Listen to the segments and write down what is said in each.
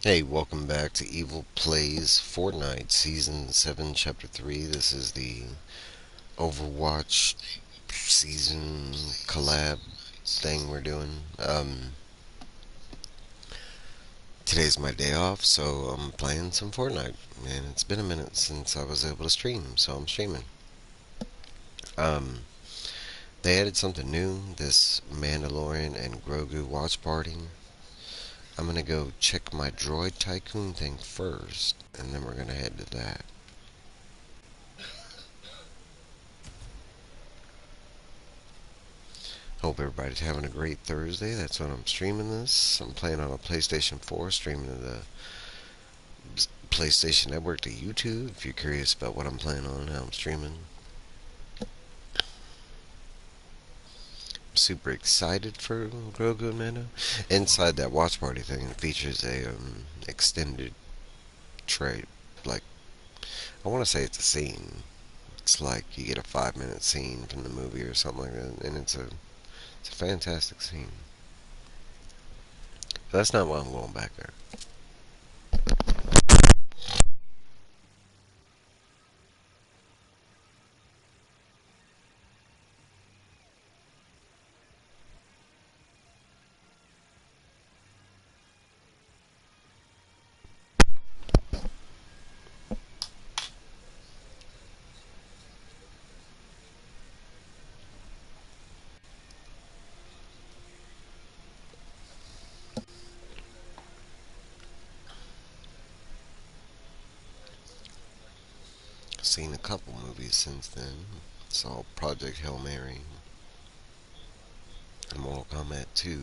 Hey, welcome back to Evil Plays Fortnite Season 7, Chapter 3. This is the Overwatch season collab thing we're doing. Today's my day off, so I'm playing some Fortnite. And it's been a minute since I was able to stream, so I'm streaming. Um, they added something new, this Mandalorian and Grogu watch party. I'm gonna go check my Droid Tycoon thing first, and then we're gonna head to that. Hope everybody's having a great Thursday. That's when I'm streaming this. I'm playing on a PlayStation 4, streaming to the PlayStation Network to YouTube. If you're curious about what I'm playing on and how I'm streaming, I'm super excited for Grogu and Mando. Inside that watch party thing, it features a extended trait. Like, I want to say it's a scene. It's like you get a 5-minute scene from the movie or something like that, and it's a fantastic scene. But that's not why I'm going back there. I've seen a couple movies since then. Saw Project Hail Mary, and Mortal Kombat 2.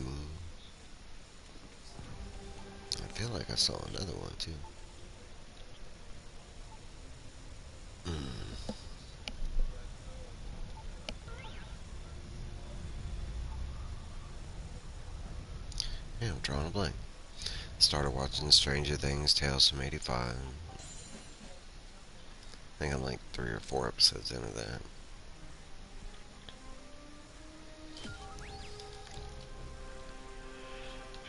I feel like I saw another one too. Mm. Yeah, I'm drawing a blank. Started watching Stranger Things Tales from '85. I think I'm like 3 or 4 episodes into that.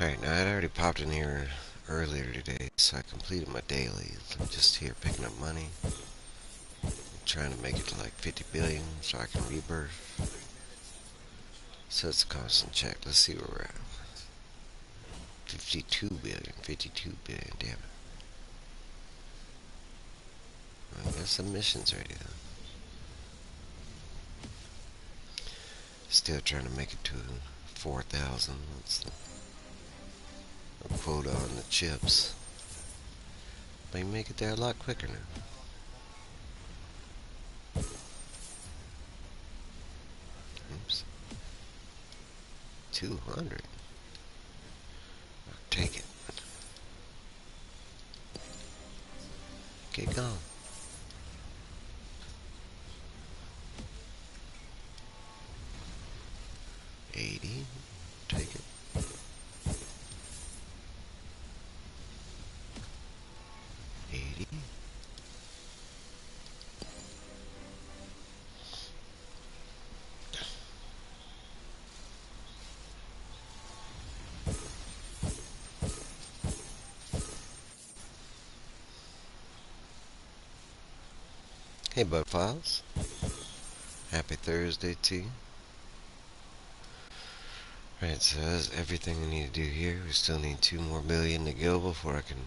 Alright, now I'd already popped in here earlier today, so I completed my dailies. I'm just here picking up money, trying to make it to like 50 billion so I can rebirth. So it's a constant check. Let's see where we're at. 52 billion, 52 billion, damn it. I got some missions ready though. Still trying to make it to 4,000. That's a quota on the chips. They make it there a lot quicker now. Oops. 200. I'll take it. Get gone. 80. Take it. 80. Hey, Bug Files. Happy Thursday to you. Right, so that's everything we need to do here. We still need 2 more billion to go before I can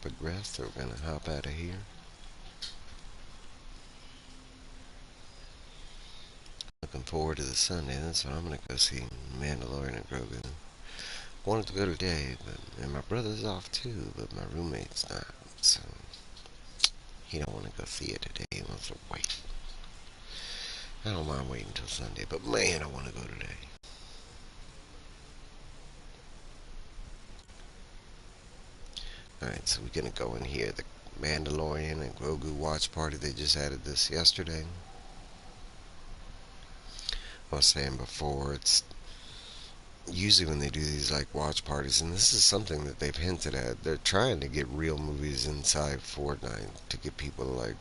progress. So we're gonna hop out of here. Looking forward to the Sunday. That's when I'm gonna go see Mandalorian and Grogu. Wanted to go today, but and my brother's off too, but my roommate's not. So he don't want to go see it today. He wants to wait. I don't mind waiting until Sunday, but man, I want to go today. Alright, so we're gonna go in here. The Mandalorian and Grogu watch party. They just added this yesterday. I was saying before, it's usually when they do these like watch parties, and this is something that they've hinted at. They're trying to get real movies inside Fortnite to get people to like,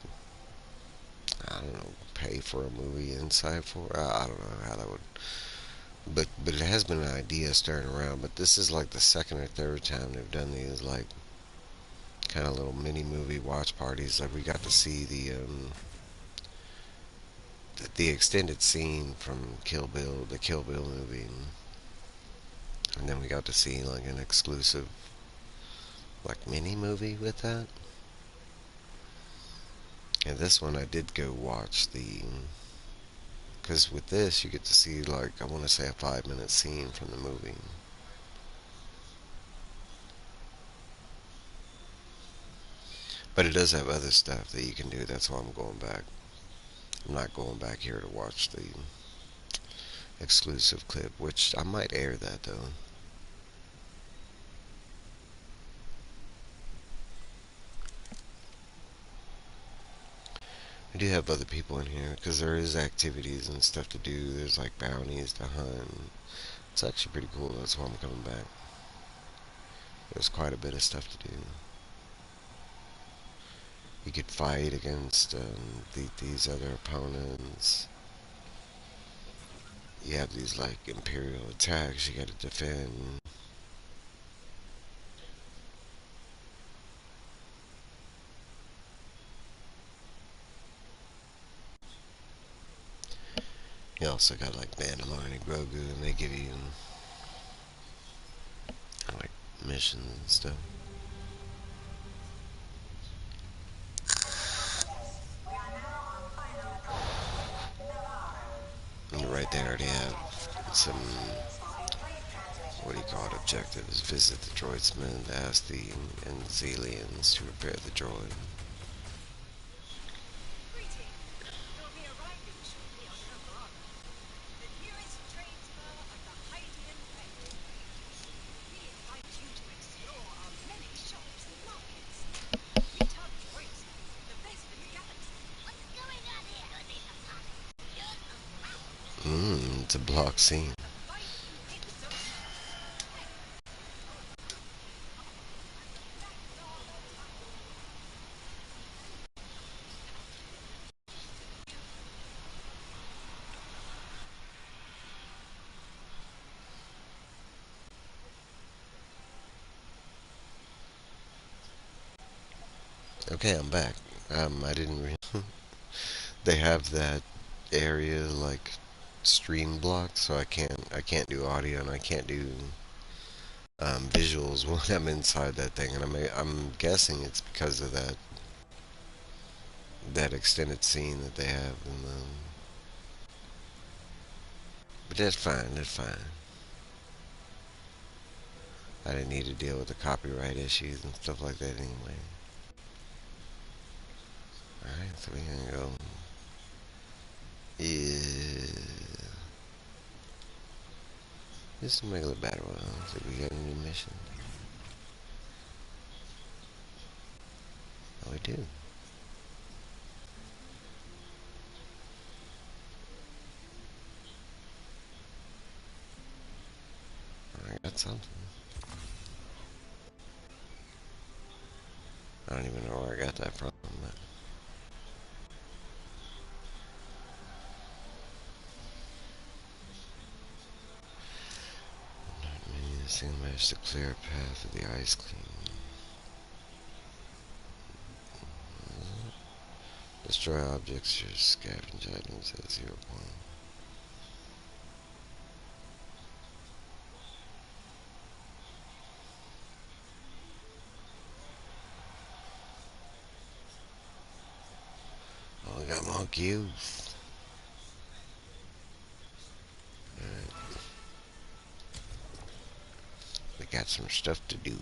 I don't know, pay for a movie inside for. I don't know how that would, but it has been an idea starting around. But this is like the second or third time they've done these like kind of little mini movie watch parties. Like we got to see the extended scene from Kill Bill, the Kill Bill movie, and then we got to see like an exclusive like mini movie with that. And this one I did go watch because with this you get to see like I want to say a 5 minute scene from the movie. But it does have other stuff that you can do. That's why I'm going back. I'm not going back here to watch the exclusive clip, which I might air that though. I do have other people in here because there is activities and stuff to do. There's like bounties to hunt. It's actually pretty cool. That's why I'm coming back. There's quite a bit of stuff to do. You could fight against these other opponents. You have these like imperial attacks you gotta defend. You also got like Mandalorian and Grogu, and they give you like missions and stuff. And right there, already have some what do you call it objectives. Visit the droidsman, ask the Enzelians to repair the droid. It's a block scene. Okay, I'm back. I didn't. They have that area like stream blocked, so I can't do audio and I can't do visuals when I'm inside that thing, and I'm guessing it's because of that extended scene that they have in the. But that's fine. That's fine. I didn't need to deal with the copyright issues and stuff like that anyway. Alright, so we're gonna go. Yeah. This is a regular battle royale. So we got a new mission. Oh, we do. I got something. I don't even know where I got that from, but this thing managed to clear a path of the ice clean. Destroy objects or scavenge items at 0 point. Oh, we got more cubes. Alright, we got some stuff to do.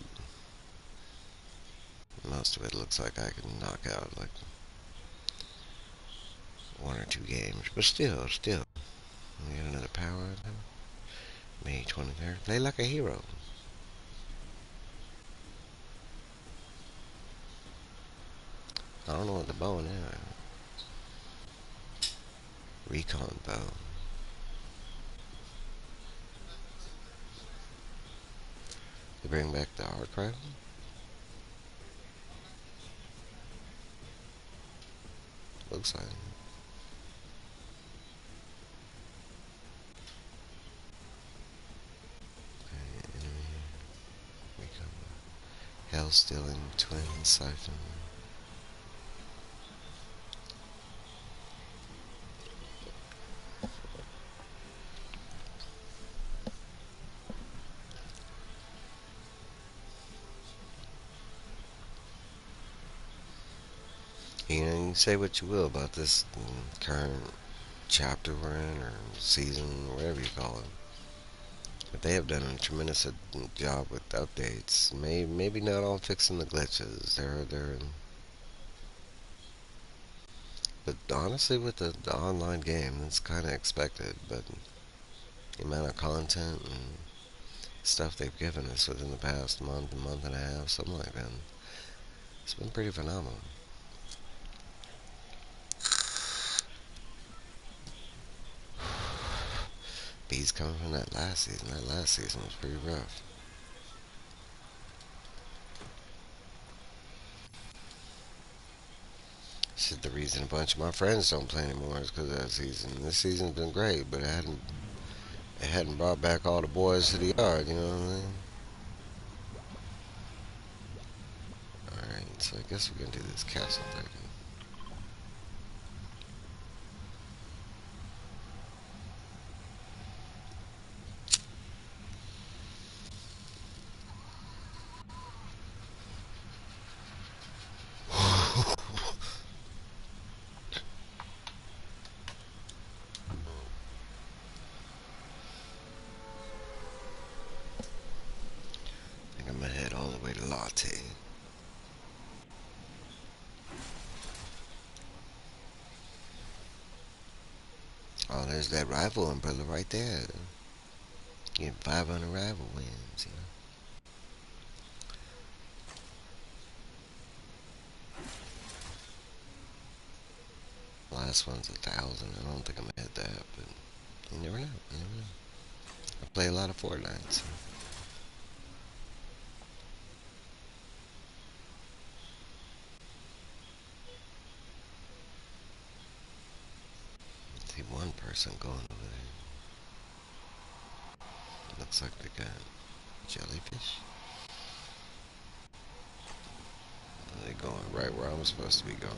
Most of it looks like I can knock out like 1 or 2 games, but still. We got another power item. May 23rd. Play like a hero. I don't know what the bow and arrow. Recon bow. They bring back the arc rifle. Looks like. Okay, enemy. Recon bow. Shell stealing twin siphon. You know, you say what you will about this current chapter we're in, or season, whatever you call it. But they have done a tremendous job with updates. Maybe not all fixing the glitches. But honestly, with the online game, it's kind of expected. But the amount of content and stuff they've given us within the past month and a half, something like that, it's been pretty phenomenal. Bees coming from that last season. That last season was pretty rough. This is the reason a bunch of my friends don't play anymore is because of that season. This season's been great, but it hadn't brought back all the boys to the yard. You know what I mean? All right, so I guess we're gonna do this castle thing. I think I'm gonna head all the way to Latte. Oh, there's that rival umbrella right there. Getting 500 rival wins. You know, last one's 1,000. I don't think I'm gonna hit that, but you never know. You never know. I play a lot of Fortnite. So. I see one person going over there. Looks like they got jellyfish. They're going right where I'm supposed to be going.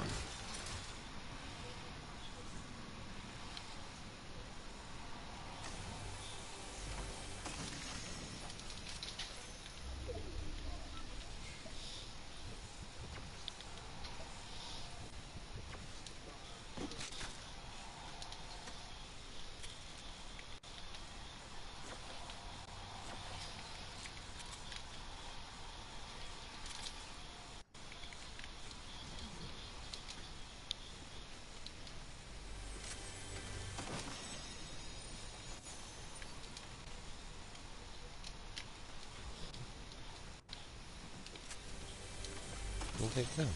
Where'd they go?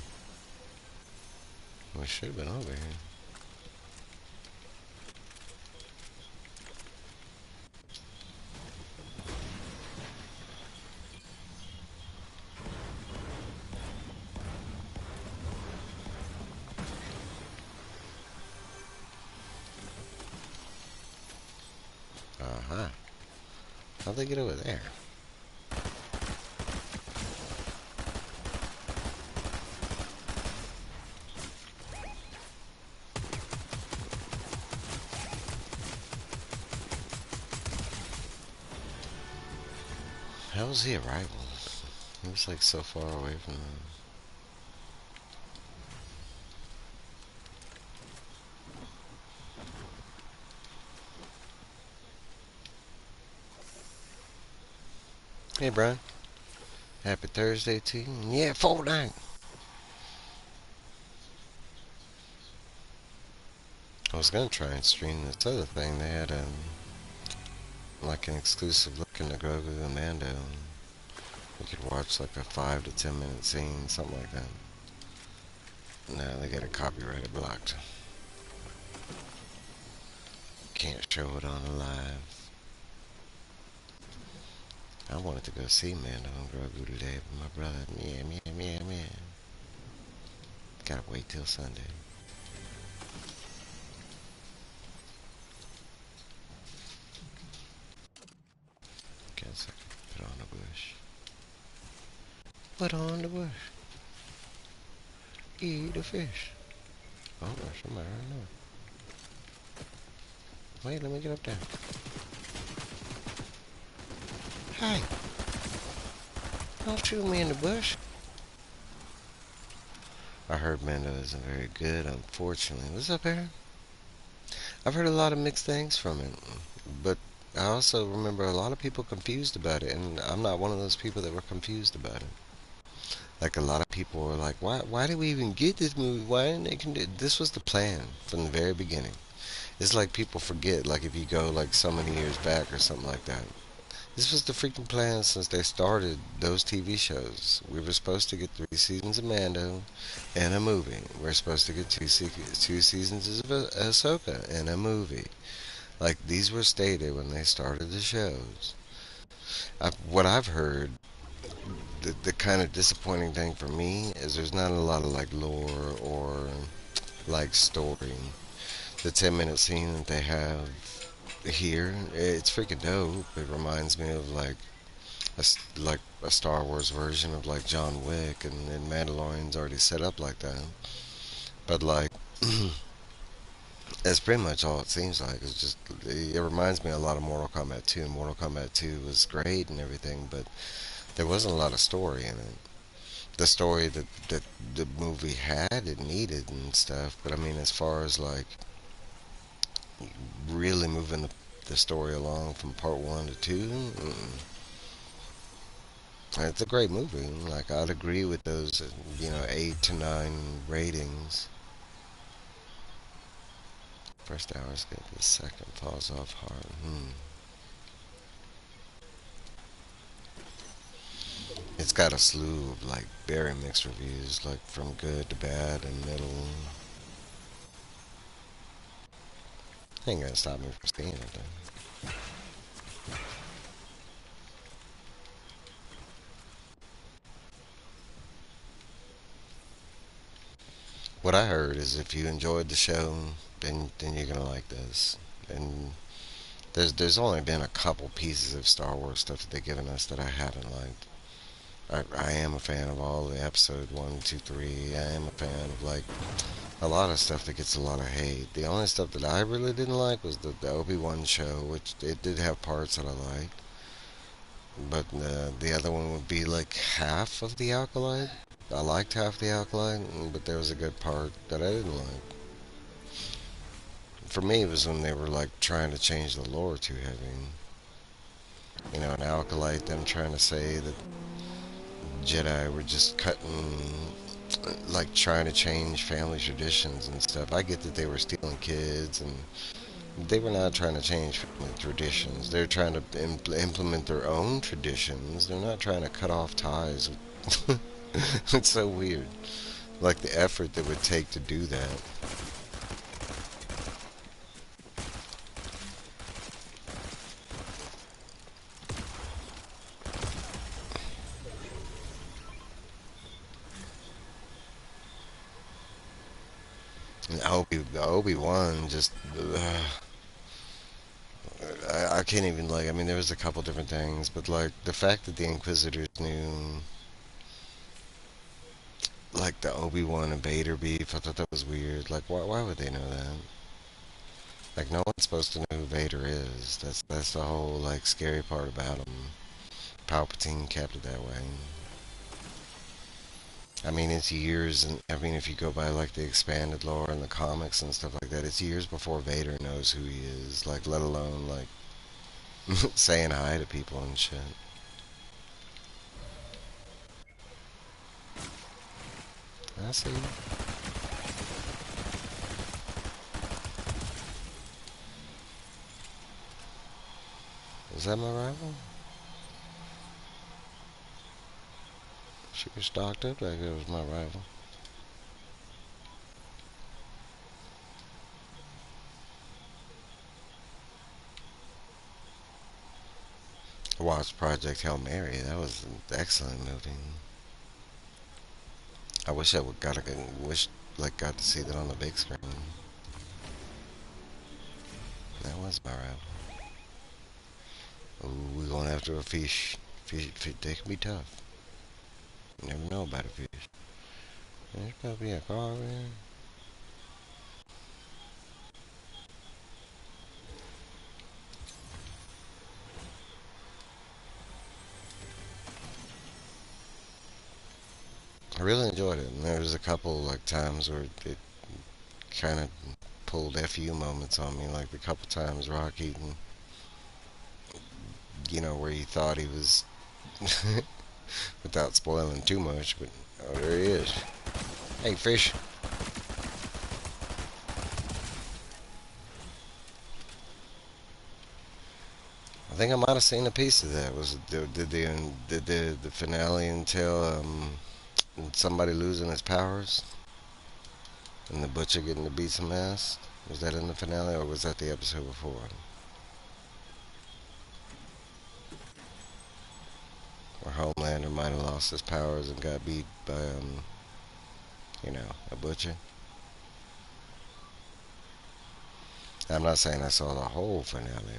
Well, it should have been over here. Uh-huh. How'd they get over there? How was he a rival? He was like so far away from them. Hey, Brian. Happy Thursday to you. Yeah, Fortnite. I was gonna try and stream this other thing. They had like an exclusive look into Grogu and Mando. You could watch like a 5 to 10 minute scene, something like that. No, they got a copyright blocked. Can't show it on the live. I wanted to go see Mando and Grogu today, but my brother, yeah. Gotta wait till Sunday. Guess I could put on a bush. Put on the bush. Eat a fish. Oh, there's somebody right now. Wait, let me get up there. Hey, don't shoot me in the bush. I heard Mando isn't very good, unfortunately. What's up, Aaron? I've heard a lot of mixed things from it, but I also remember a lot of people confused about it, and I'm not one of those people that were confused about it. Like a lot of people were like, "Why did we even get this movie? Why didn't they can do?" This was the plan from the very beginning. It's like people forget, like if you go like so many years back or something like that. This was the freaking plan since they started those TV shows. We were supposed to get 3 seasons of Mando and a movie. We're supposed to get two seasons of Ahsoka and a movie. Like these were stated when they started the shows. What I've heard, the kind of disappointing thing for me is there's not a lot of like lore or like story. The 10-minute scene that they have here, it's freaking dope. It reminds me of like a Star Wars version of like John Wick, and Mandalorian's already set up like that. But like, that's pretty much all it seems like. It's just it reminds me a lot of Mortal Kombat 2. Mortal Kombat 2 was great and everything, but there wasn't a lot of story in it. The story that the movie had, it needed and stuff. But I mean, as far as like really moving the story along from part one to two, it's a great movie. Like I'd agree with those, 8 to 9 ratings. First hour's good, the second falls off hard. It's got a slew of like very mixed reviews, like from good to bad and middle. Ain't gonna stop me from seeing it though. What I heard is if you enjoyed the show, then you're gonna like this. And there's only been a couple pieces of Star Wars stuff that they've given us that I haven't liked. I am a fan of all the episode 1, 2, 3. I am a fan of like a lot of stuff that gets a lot of hate. The only stuff that I really didn't like was the Obi-Wan show, which it did have parts that I liked. But the other one would be like half of the Acolyte. I liked half the Acolyte, but there was a good part that I didn't like. For me, it was when they were like trying to change the lore too heavy. An Acolyte, them trying to say that Jedi were just cutting, like trying to change family traditions and stuff. I get that they were stealing kids, and they were not trying to change family traditions. They're trying to implement their own traditions. They're not trying to cut off ties. It's so weird. Like the effort that would take to do that. And Obi-Wan just, I can't even like. I mean, there was a couple different things, but like the fact that the Inquisitors knew like the Obi-Wan and Vader beef, I thought that was weird. Like, why would they know that? Like, no one's supposed to know who Vader is. That's the whole like scary part about him. Palpatine kept it that way. I mean, it's years, and I mean, if you go by like the expanded lore and the comics and stuff like that, it's years before Vader knows who he is. Like, let alone like saying hi to people and shit. I see. Is that my rival? She was stocked up like it was my rival. I watched Project Hail Mary. That was an excellent movie. I wish I would got a wish like got to see that on the big screen. That was my rival. Ooh, we going after a fish. Fish, they can be tough. You never know about a fish. There's probably a car over there. I really enjoyed it. And there was a couple like times where it kind of pulled FU moments on me. Like the couple times Rock Eaton, where you thought he was, without spoiling too much, but oh, there he is. Hey, fish. I think I might have seen a piece of that. Did the finale entail somebody losing his powers and the butcher getting to beat some ass? Was that in the finale or was that the episode before? Where Homelander might have lost his powers and got beat by a butcher. I'm not saying I saw the whole finale,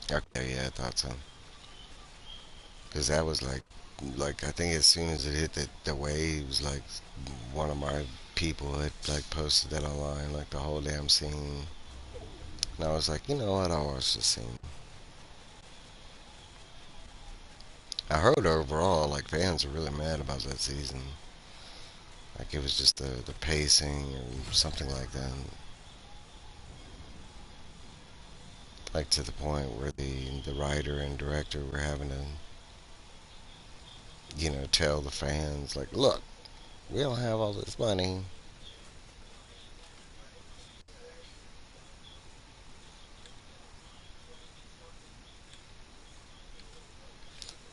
but okay, yeah, I thought so. Because that was like I think as soon as it hit the waves, like one of my people had like posted that online, like the whole damn scene. And I was like, you know what? I'll watch this scene. I heard overall, like fans are really mad about that season. Like it was just the pacing or something like that. Like to the point where the writer and director were having to, tell the fans like, look, we don't have all this money.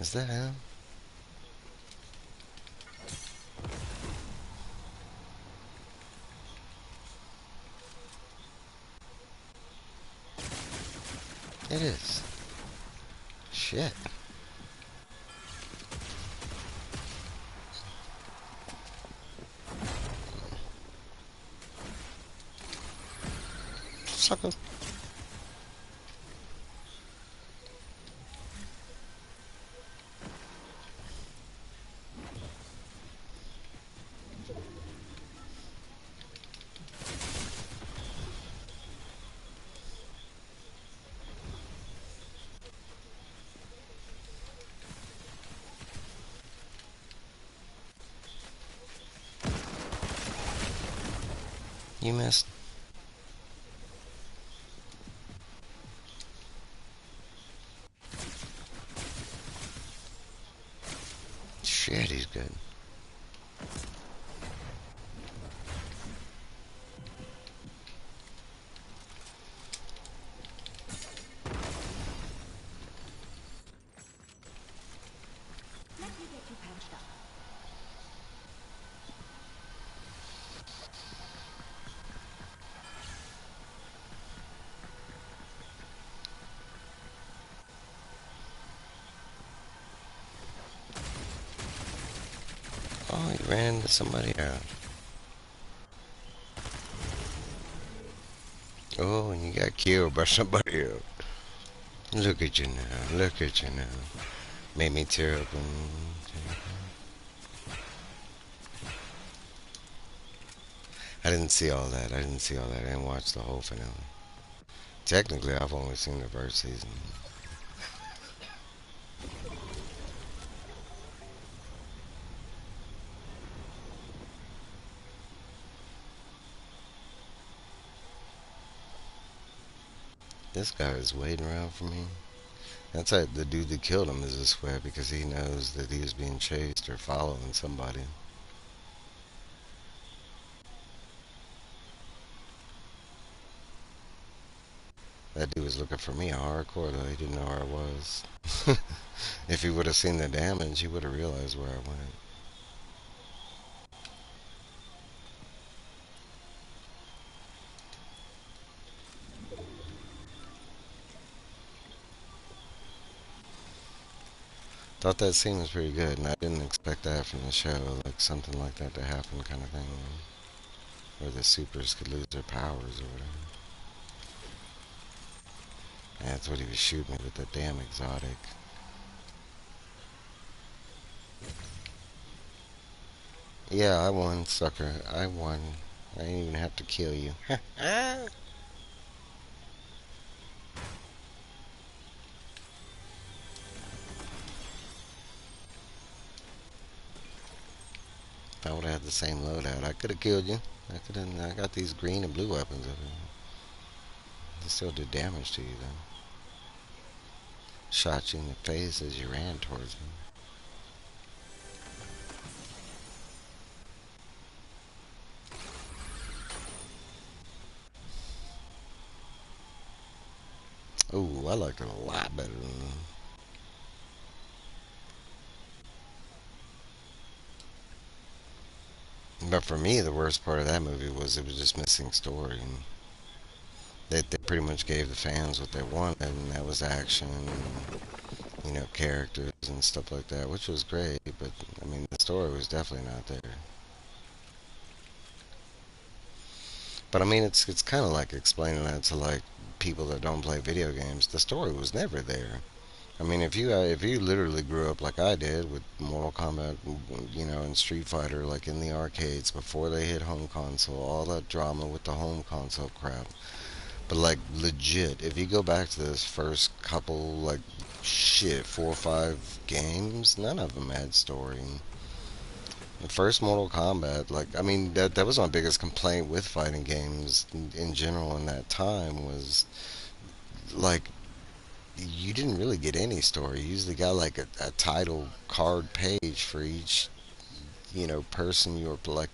Is that him? It is. Shit. Sucker. You missed. Shit, he's good. Oh, he ran into somebody else. Oh, and you got killed by somebody else. Look at you now. Look at you now. Made me tear up. I didn't see all that. I didn't see all that. I didn't watch the whole finale. Technically, I've only seen the first season. This guy is waiting around for me. That's like the dude that killed him is a square because he knows that he was being chased or following somebody. That dude was looking for me hardcore though. He didn't know where I was. If he would have seen the damage, he would have realized where I went. Thought that scene was pretty good, and I didn't expect that from the show, like something like that to happen, kind of thing, where the supers could lose their powers or whatever. That's what he was shooting me with, that damn exotic. Yeah, I won, sucker. I won. I didn't even have to kill you. If I would have had the same loadout, I could have killed you. I could have. I got these green and blue weapons over here. They still did damage to you though. Shot you in the face as you ran towards me. Ooh, I liked it a lot better than. But for me, the worst part of that movie was it was just missing story. And they pretty much gave the fans what they wanted, and that was action, and, characters and stuff like that, which was great. But I mean, the story was definitely not there. But I mean, it's kind of like explaining that to like people that don't play video games. The story was never there. I mean, if you literally grew up like I did with Mortal Kombat, and Street Fighter, like in the arcades before they hit home console, all that drama with the home console crap. But like legit, if you go back to those first couple, like shit, 4 or 5 games, none of them had story. The first Mortal Kombat, like I mean, that was my biggest complaint with fighting games in general in that time was like you didn't really get any story. You usually got like a title card page for each, person you were like.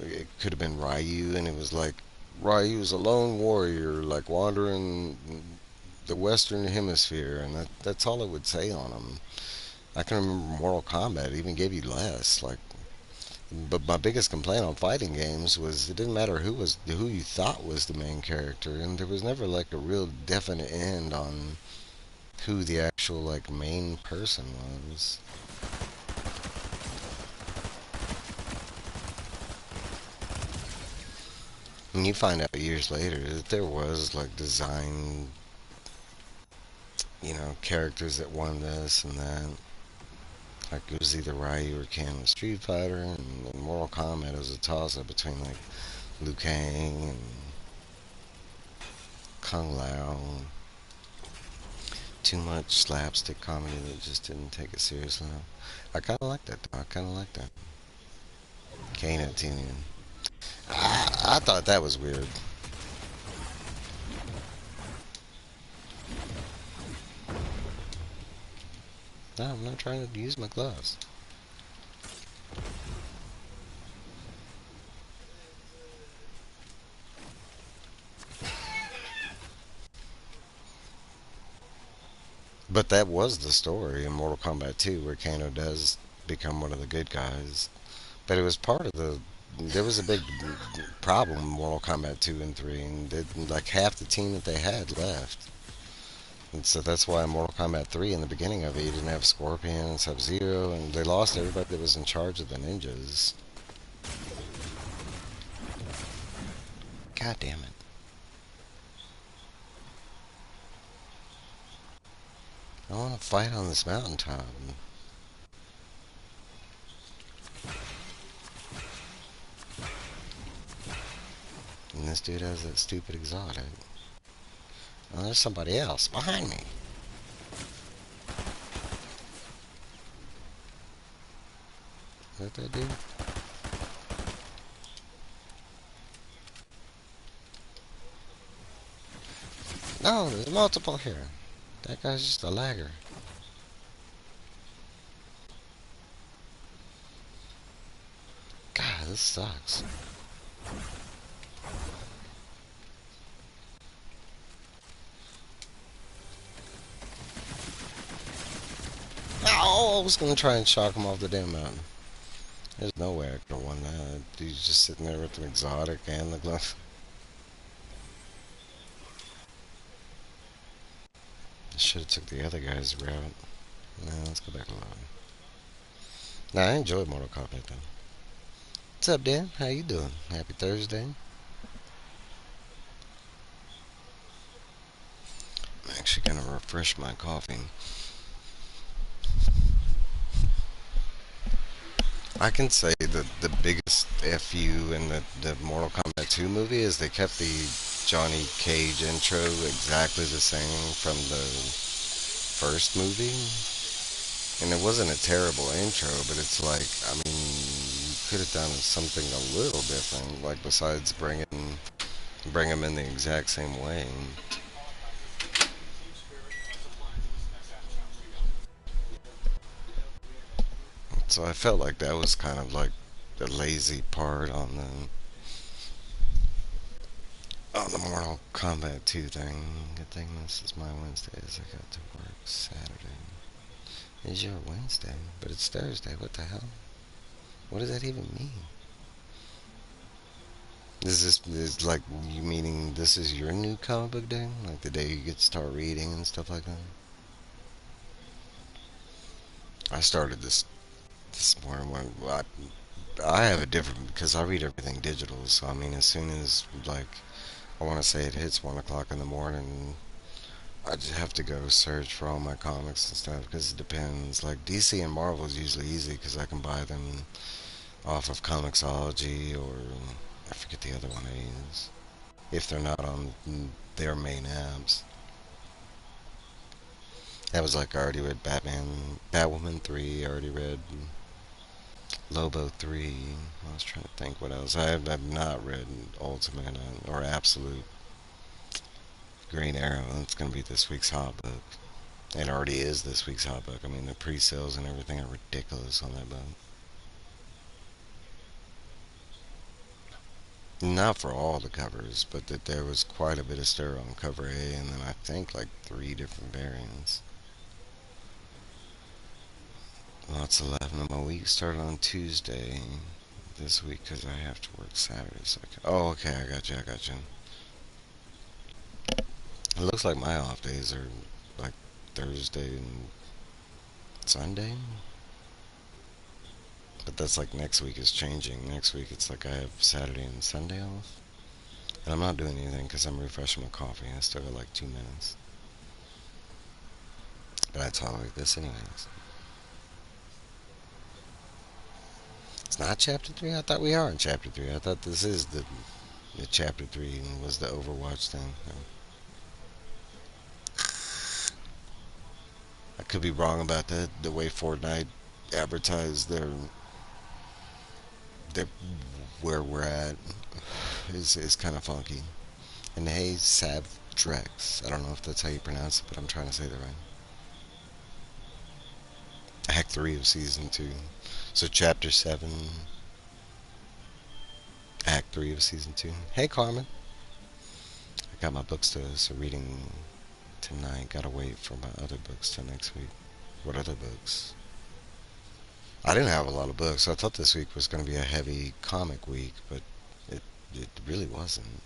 It could have been Ryu, and it was like Ryu is a lone warrior, like wandering the Western Hemisphere, and that's all it would say on them. I can remember Mortal Kombat even gave you less. Like, but my biggest complaint on fighting games was it didn't matter who you thought was the main character, and there was never like a real definite end on who the actual like main person was. And you find out years later that there was like design, characters that won this and that. Like it was either Ryu or Ken with Street Fighter, and in Mortal Kombat it was a toss up between like Liu Kang and Kung Lao. Too much slapstick comedy that just didn't take it seriously enough. I kind of like that though. I kind of like that. Kano Tinian. I thought that was weird. No, I'm not trying to use my gloves. But that was the story in Mortal Kombat 2 where Kano does become one of the good guys. But it was part of the. There was a big problem in Mortal Kombat 2 and 3, and like half the team that they had left. And so that's why in Mortal Kombat 3, in the beginning of it, you didn't have Scorpion and Sub-Zero, and they lost everybody that was in charge of the ninjas. God damn it. I want to fight on this mountaintop. And this dude has that stupid exotic. Oh, there's somebody else behind me. Is that dude? No, there's multiple here. That guy's just a lagger. God, this sucks. Oh, I was gonna try and shock him off the damn mountain. There's no way I could have won that. Dude's just sitting there with an exotic and the glove. I should have took the other guy's route. No, let's go back alone. Nah, I enjoyed Mortal Kombat though. What's up, Dan? How you doing? Happy Thursday. Actually, gonna refresh my coffee. I can say that the biggest FU in the Mortal Kombat 2 movie is they kept the Johnny Cage intro exactly the same from the first movie. And it wasn't a terrible intro, but it's like, I mean, you could have done something a little different, like besides bring them in the exact same way. So I felt like that was kind of like the lazy part on the Mortal Kombat 2 thing. Good thing this is my Wednesdays. I got to work Saturday. It's your Wednesday, but it's Thursday. What the hell? What does that even mean? Is like you meaning this is your new comic book day? Like the day you get to start reading and stuff like that? I started this morning when I have a different because I read everything digital. So I mean, as soon as like I want to say it hits 1 o'clock in the morning, I just have to go search for all my comics and stuff because it depends. Like DC and Marvel is usually easy because I can buy them off of Comixology or I forget the other one I use if they're not on their main apps. That was like I already read Batwoman 3. I already read Lobo 3. I was trying to think what else. I've not read Ultimate or Absolute Green Arrow. That's going to be this week's hot book. It already is this week's hot book. I mean, the pre-sales and everything are ridiculous on that book. Not for all the covers, but that there was quite a bit of stir on cover A, and then I think like 3 different variants. Lots of 11 of my week started on Tuesday this week because I have to work Saturday. So oh, okay, I got you. I got you. It looks like my off days are like Thursday and Sunday, but that's like next week is changing. Next week it's like I have Saturday and Sunday off, and I'm not doing anything because I'm refreshing my coffee. I still got like 2 minutes, but I talk like this anyways. It's not chapter three. I thought we are in chapter three. I thought this is the chapter three was the Overwatch thing. I could be wrong about that. The way Fortnite advertised their where we're at is kind of funky. And hey, Sav Drex. I don't know if that's how you pronounce it, but I'm trying to say that right. Act 3 of Season 2. So, Chapter 7, Act 3 of Season 2. Hey, Carmen. I got my books to so reading tonight. Gotta wait for my other books till next week. What other books? I didn't have a lot of books. I thought this week was going to be a heavy comic week, but it, it really wasn't.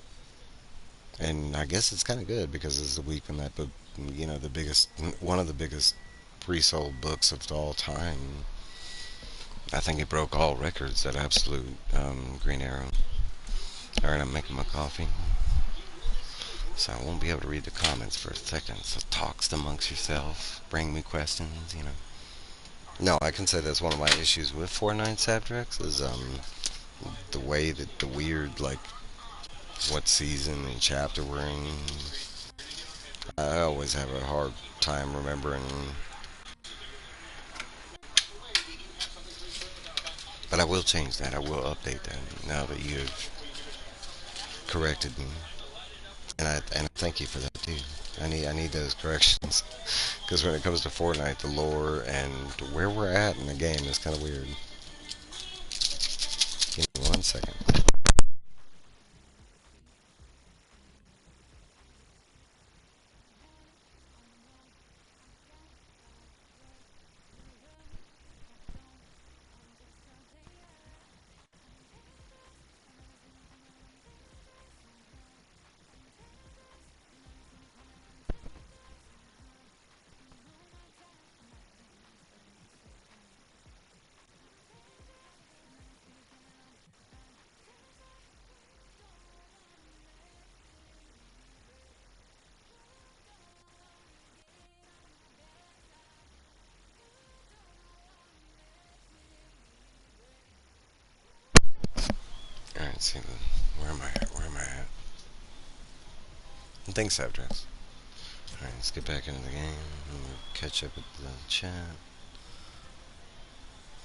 And I guess it's kind of good because it's the week when that book, the biggest, one of the biggest pre-sold books of all time. I think it broke all records. That absolute Green Arrow. All right, I'm making my coffee, so I won't be able to read the comments for a second. So talks amongst yourself. Bring me questions. No, I can say that's one of my issues with Fortnite Sabdrex is the way that the weird like what season and chapter we're in. I always have a hard time remembering, but I will change that. I will update that now that you've corrected me, and I thank you for that too. I need those corrections because when it comes to Fortnite, the lore and where we're at in the game is kind of weird. Give me 1 second. Alright, see, where am I at? Where am I at? Thanks, Subjects. Alright, let's get back into the game. Catch up with the chat.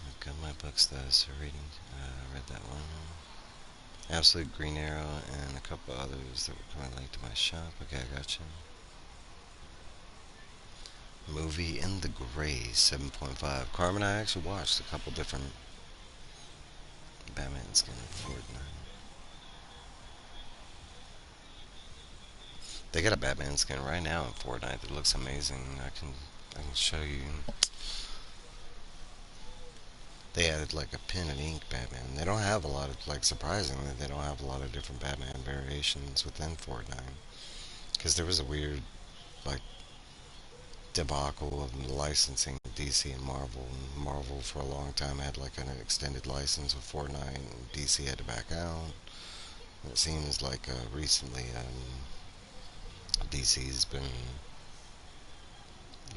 I've got my book status for reading. I read that one. Absolute Green Arrow and a couple others that were coming late to my shop. Okay, I got you. Movie In the Gray 7.5. Carmen, I actually watched a couple different Batman skin Fortnite. They got a Batman skin right now in Fortnite that looks amazing. I can show you. They added like a pen and ink Batman. They don't have a lot of, like, surprisingly, they don't have a lot of different Batman variations within Fortnite. Because there was a weird, like, debacle of licensing DC and Marvel. And Marvel for a long time had like an extended license with Fortnite, and DC had to back out. And it seems like recently DC's been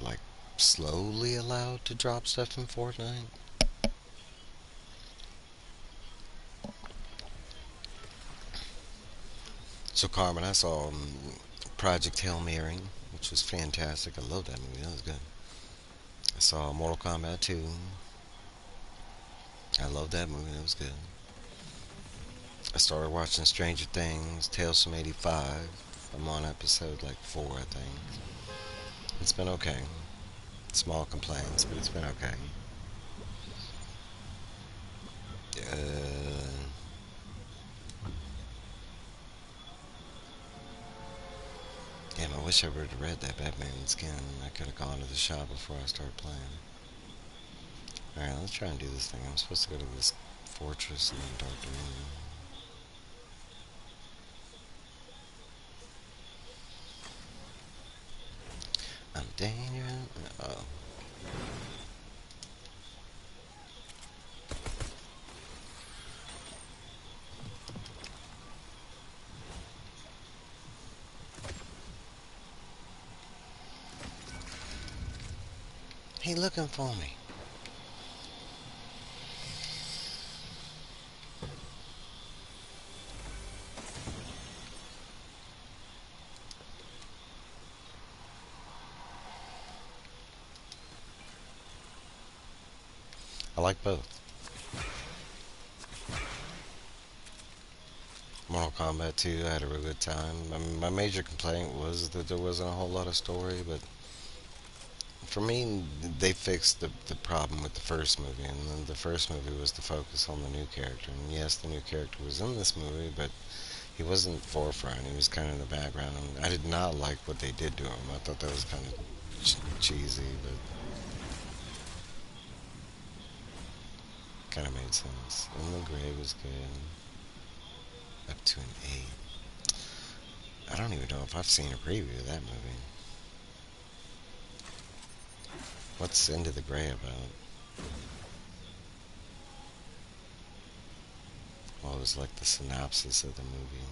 like slowly allowed to drop stuff in Fortnite. So Carmen, I saw Project Hail Mary, which was fantastic. I love that movie. That was good. I saw Mortal Kombat 2. I love that movie. That was good. I started watching Stranger Things, Tales from '85. I'm on episode like 4, I think. It's been okay. Small complaints, but it's been okay. Uh, Damn, I wish I would have read that Batman skin. I could have gone to the shop before I started playing. Alright, let's try and do this thing. I'm supposed to go to this fortress in the Dark Dominion. I'm dangerous. Oh. He looking for me. I like both. Mortal Kombat 2, I had a real good time. My major complaint was that there wasn't a whole lot of story, but for me, they fixed the problem with the first movie, and then the first movie was to focus on the new character. And yes, the new character was in this movie, but he wasn't forefront. He was kind of in the background. And I did not like what they did to him. I thought that was kind of cheesy, but kind of made sense. And the Gray was good. Up to an 8. I don't even know if I've seen a preview of that movie. What's Into the Gray about? Well, it was like the synopsis of the movie.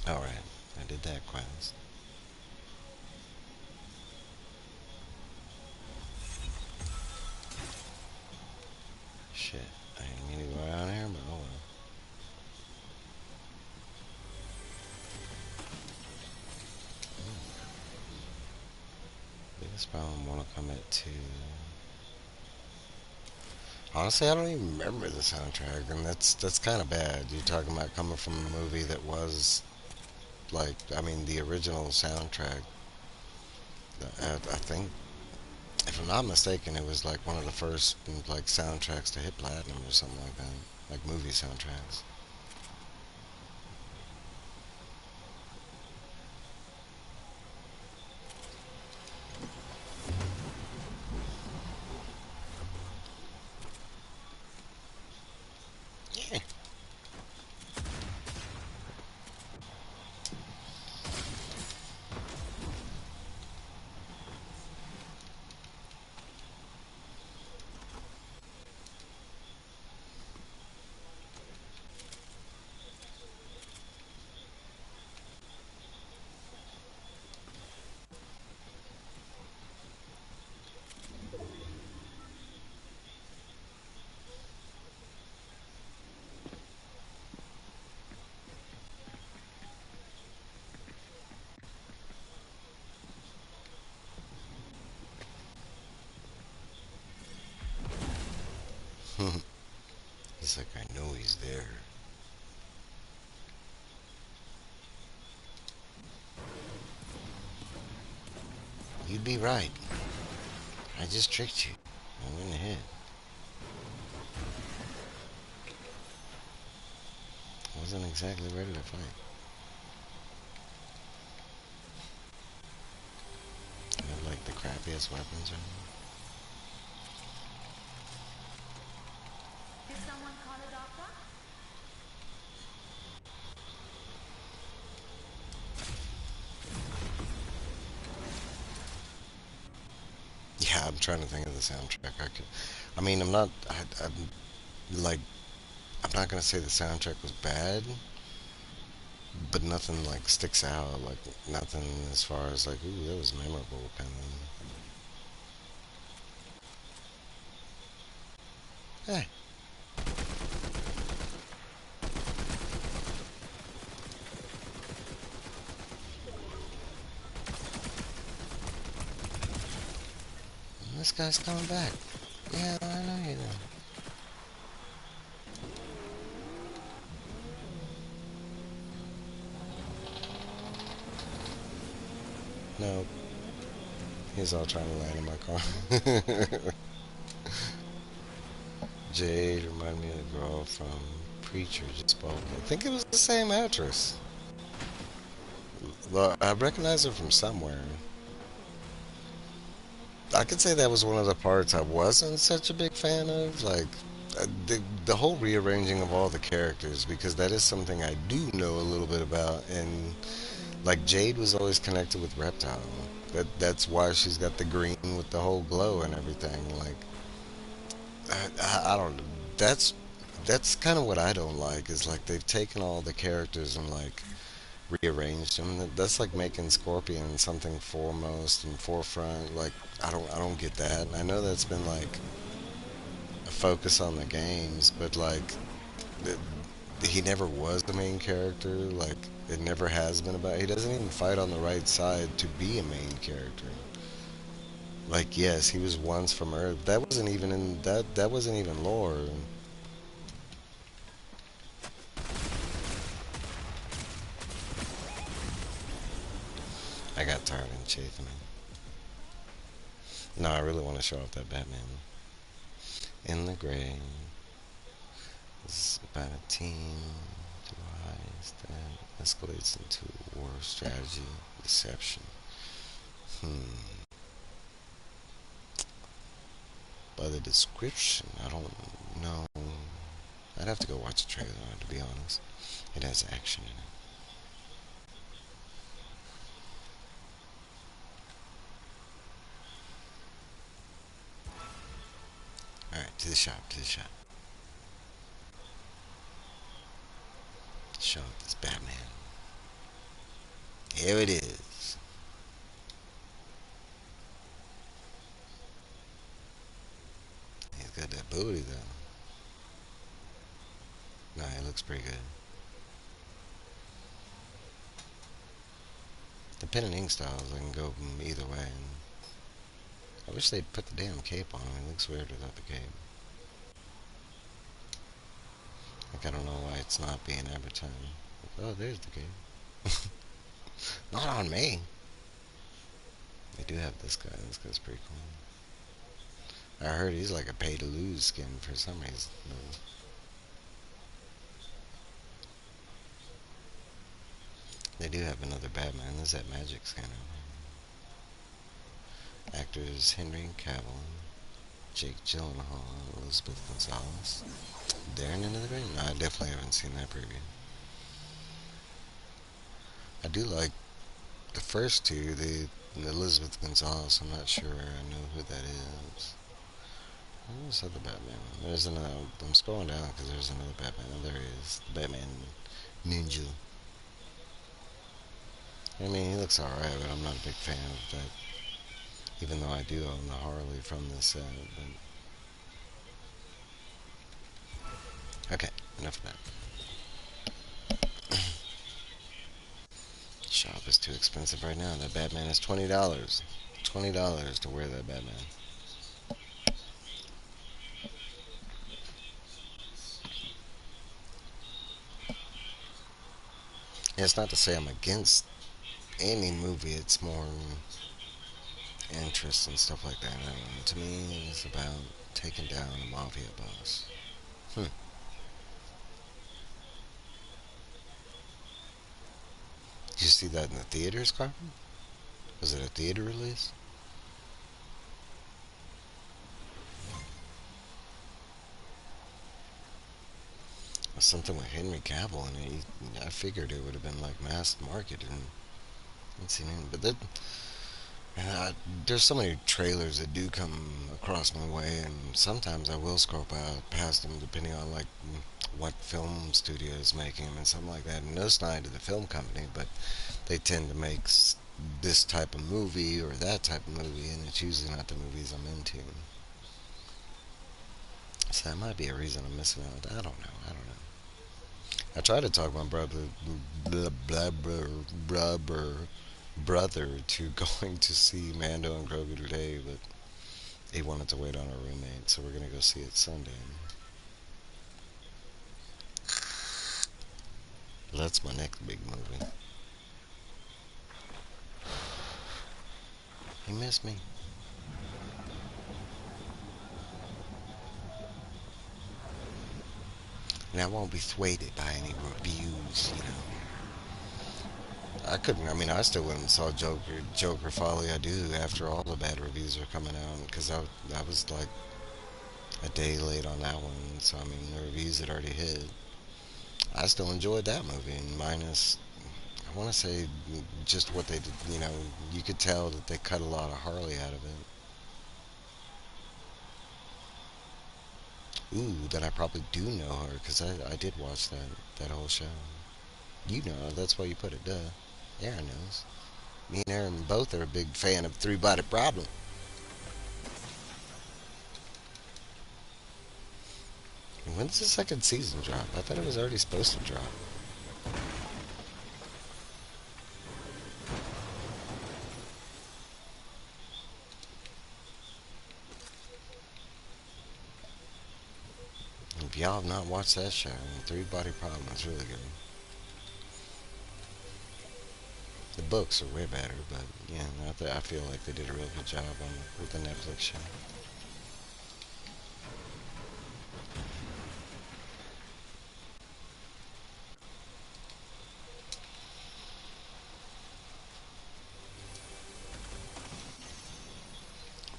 Alright, I did that quest. Shit, I didn't mean to go down here, but oh well. Biggest problem, Mortal Kombat 2. Honestly, I don't even remember the soundtrack, and that's kind of bad. You're talking about coming from a movie that was like, I mean, the original soundtrack. I think, if I'm not mistaken, it was like one of the first like soundtracks to hit platinum or something like that, like movie soundtracks. Yeah. He's like, I know he's there. You'd be right. I just tricked you. I went ahead. I wasn't exactly ready to fight. I have like the crappiest weapons right now. Did someone call a doctor? Yeah, I'm trying to think of the soundtrack. I mean, I'm like, I'm not gonna say the soundtrack was bad, but nothing like sticks out. Like nothing as far as like, ooh, that was memorable kind of. Hey, this guy's coming back. Yeah, I know you know. No, he's all trying to land in my car. Jade reminded me of the girl from Preacher just spoke. I think it was the same actress. Well, I recognize her from somewhere. I could say that was one of the parts I wasn't such a big fan of. Like, the whole rearranging of all the characters, because that is something I do know a little bit about. And, like, Jade was always connected with Reptile. That's why she's got the green with the whole glow and everything. Like, I don't know. That's kind of what I don't like is like they've taken all the characters and like rearranged them. That's like making Scorpion something foremost and forefront. Like I don't get that. And I know that's been like a focus on the games, but like th- he never was the main character. Like it never has been about. He doesn't even fight on the right side to be a main character. Like yes, he was once from Earth. That wasn't even in that. That wasn't even lore. I got tired of chasing him. No, I really want to show off that Batman. In the gray, this is about a team device that escalates into war strategy, deception. Hmm. By the description, I don't know. I'd have to go watch the trailer to be honest. It has action in it. Alright, to the shop, to the shop. Show off this Batman. Here it is. He's got that booty though. Nah, it looks pretty good. The pen and ink styles, I can go either way. I wish they'd put the damn cape on him. It looks weird without the cape. Like, I don't know why it's not being advertised. Like, oh, there's the cape. Not on me. They do have this guy. This guy's pretty cool. I heard he's like a pay to lose skin for some reason. They do have another Batman. There's that magic scanner. Actors Henry Cavill, Jake Gyllenhaal, Elizabeth Gonzalez. Daring into the Green? No, I definitely haven't seen that preview. I do like the first two. The Elizabeth Gonzalez. I'm not sure I know who that is. Who's the other Batman? There's another. I'm scrolling down because there's another Batman. Oh, there he is. Batman Ninja. I mean, he looks alright, but I'm not a big fan of that. Even though I do own the Harley from this set. But okay, enough of that. Shop is too expensive right now. That Batman is $20. $20 to wear that Batman. It's not to say I'm against any movie. It's more interest and stuff like that. I don't know. To me, it's about taking down a mafia boss. Hmm. Did you see that in the theaters, Carmen? Was it a theater release? Something with Henry Cavill in it. I figured it would have been like mass market and I'd seen it, but there's so many trailers that do come across my way, and sometimes I will scroll past them depending on like what film studio is making them and something like that. And no snide to the film company, but they tend to make this type of movie or that type of movie, and it's usually not the movies I'm into. So that might be a reason I'm missing out. I don't know. I don't know. I tried to talk my brother to going to see Mando and Grogu today, but he wanted to wait on a roommate, so we're gonna go see it Sunday. That's my next big movie. You miss me? And I won't be swayed by any reviews, you know. I couldn't. I mean, I still went and saw Joker Folly I Do after all the bad reviews are coming out because I was like a day late on that one. So I mean, the reviews had already hit. I still enjoyed that movie, and minus I want to say just what they did. You know, you could tell that they cut a lot of Harley out of it. Ooh, then I probably do know her because I did watch that whole show. You know, that's why you put it, duh. Aaron knows. Me and Aaron both are a big fan of Three Body Problem. When's the second season drop? I thought it was already supposed to drop. If y'all have not watched that show, Three Body Problem is really good. The books are way better, but yeah, I feel like they did a real good job on with the Netflix show.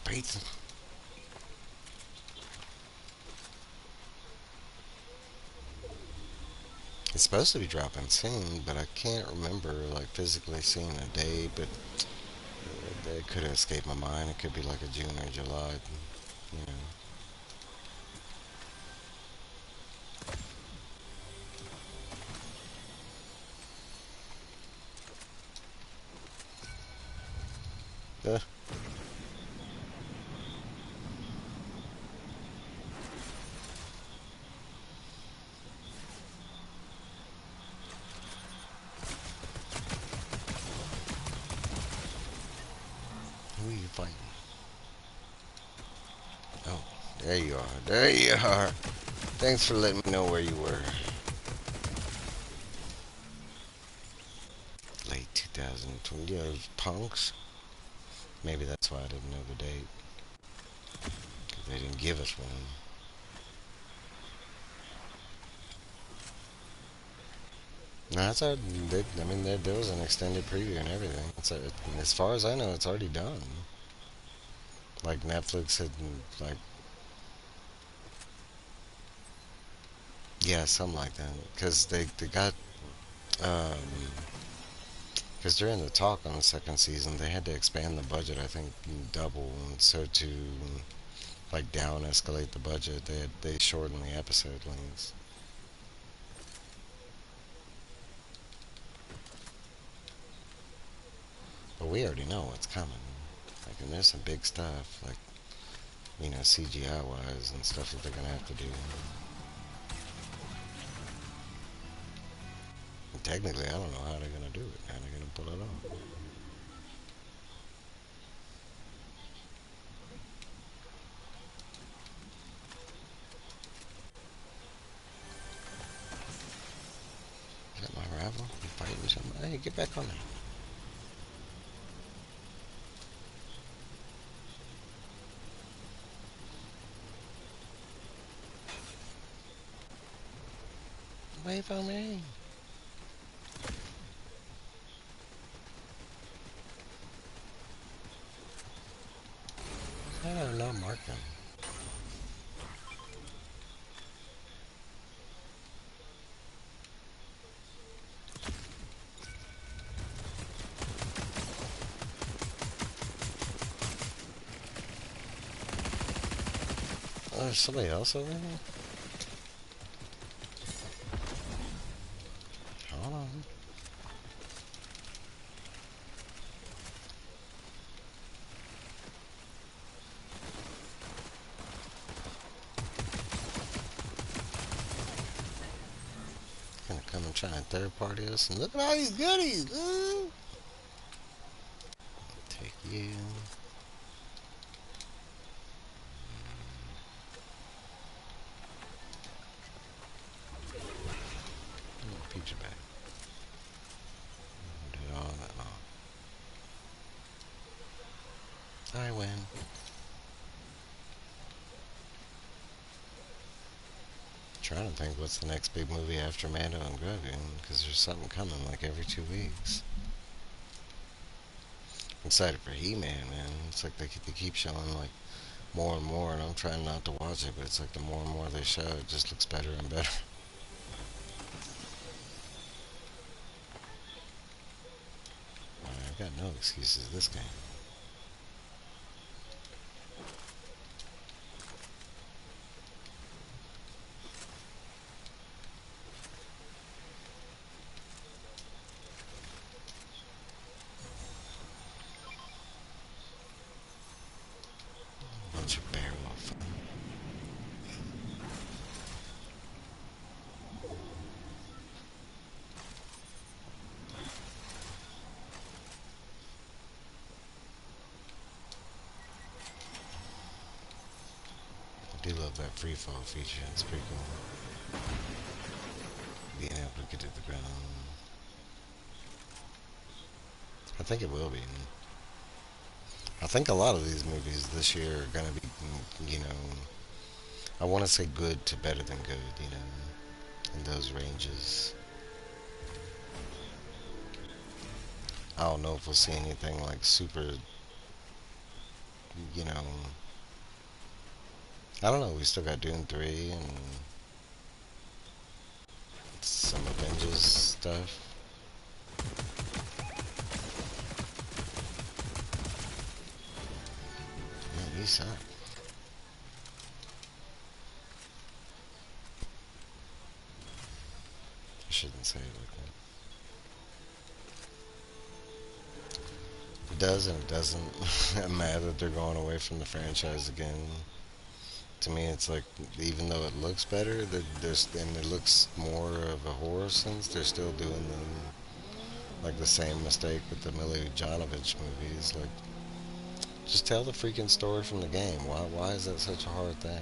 Pizza. It's supposed to be dropping soon, but I can't remember like physically seeing a date. But it could have escaped my mind. It could be like a June or July. You know. Who are you fighting? Oh, there you are. There you are. Thanks for letting me know where you were. Late 2020. Yeah, punks. Maybe that's why I didn't know the date. 'Cause they didn't give us one. No, it's a, I mean, there was an extended preview and everything. As far as I know, it's already done. Like Netflix had, like, yeah, something like that. Because they got, because during the talk on the second season, they had to expand the budget, I think, double. And so to, like, down escalate the budget, they shortened the episode lengths. But we already know what's coming. Like, and there's some big stuff, like, CGI wise and stuff that they're gonna have to do. And technically, I don't know how they're gonna do it. How they're gonna pull it off. Is that my rival? You fighting Hey, get back on there. Wave on me. I don't know, mark them. Oh, there's somebody else over here? Hold on. Gonna come and try and third party us and look at all these goodies. Ooh. Take you. Pizza bag. Do all that. Oh. I win. Trying to think what's the next big movie after Mando and Grogu, because there's something coming like every 2 weeks. I'm excited for He-Man, man. It's like they keep showing like more and more, and I'm trying not to watch it, but it's like the more and more they show, it just looks better and better. I've got no excuses this game. Bunch of bear wolf. I do love that free fall feature. It's pretty cool. Being able to get to the ground. I think it will be. I think a lot of these movies this year are gonna be, I want to say good to better than good, in those ranges. I don't know if we'll see anything like super, you know, I don't know. We still got Dune 3 and some Avengers stuff. Man, you suck. I shouldn't say it like that. It does and it doesn't. I'm mad that they're going away from the franchise again. To me, it's like even though it looks better, there's and it looks more of a horror sense. They're still doing like the same mistake with the Mila Jovovich movies. Like, just tell the freaking story from the game. Why is that such a hard thing?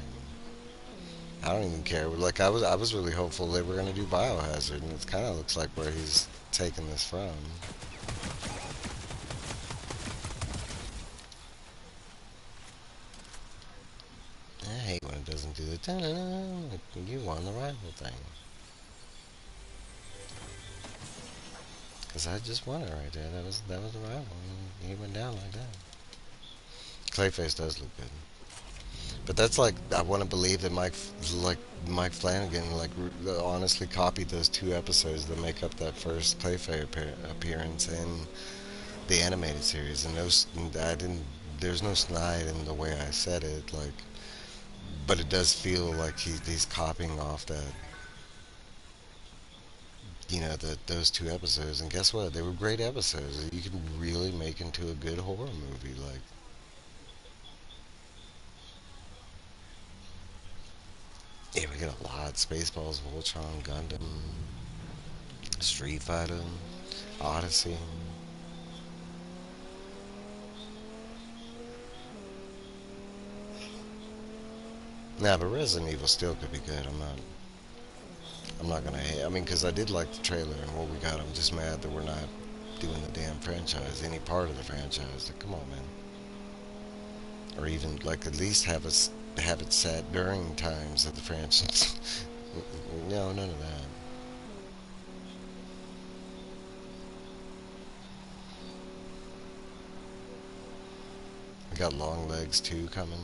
I don't even care. Like I was really hopeful they were gonna do Biohazard, and it kind of looks like where he's taking this from. I hate when it doesn't do the like you won the rival thing. Cause I just won it right there. That was the rival. And he went down like that. Clayface does look good, but that's like I want to believe that Mike Flanagan honestly copied those 2 episodes that make up that first Clayface appearance in the animated series. And those I didn't. There's no snide in the way I said it. Like, but it does feel like he's copying off that. Those 2 episodes, and guess what? They were great episodes that you can really make into a good horror movie. Like, yeah, we get a lot: Spaceballs, Voltron, Gundam, Street Fighter, Odyssey. Nah, but Resident Evil still could be good. I'm not gonna hate. I mean, because I did like the trailer and what we got. I'm just mad that we're not. doing the damn franchise, any part of the franchise. Like, come on, man. Or even like at least have it set during times of the franchise. No, none of that. We got Long Legs 2 coming.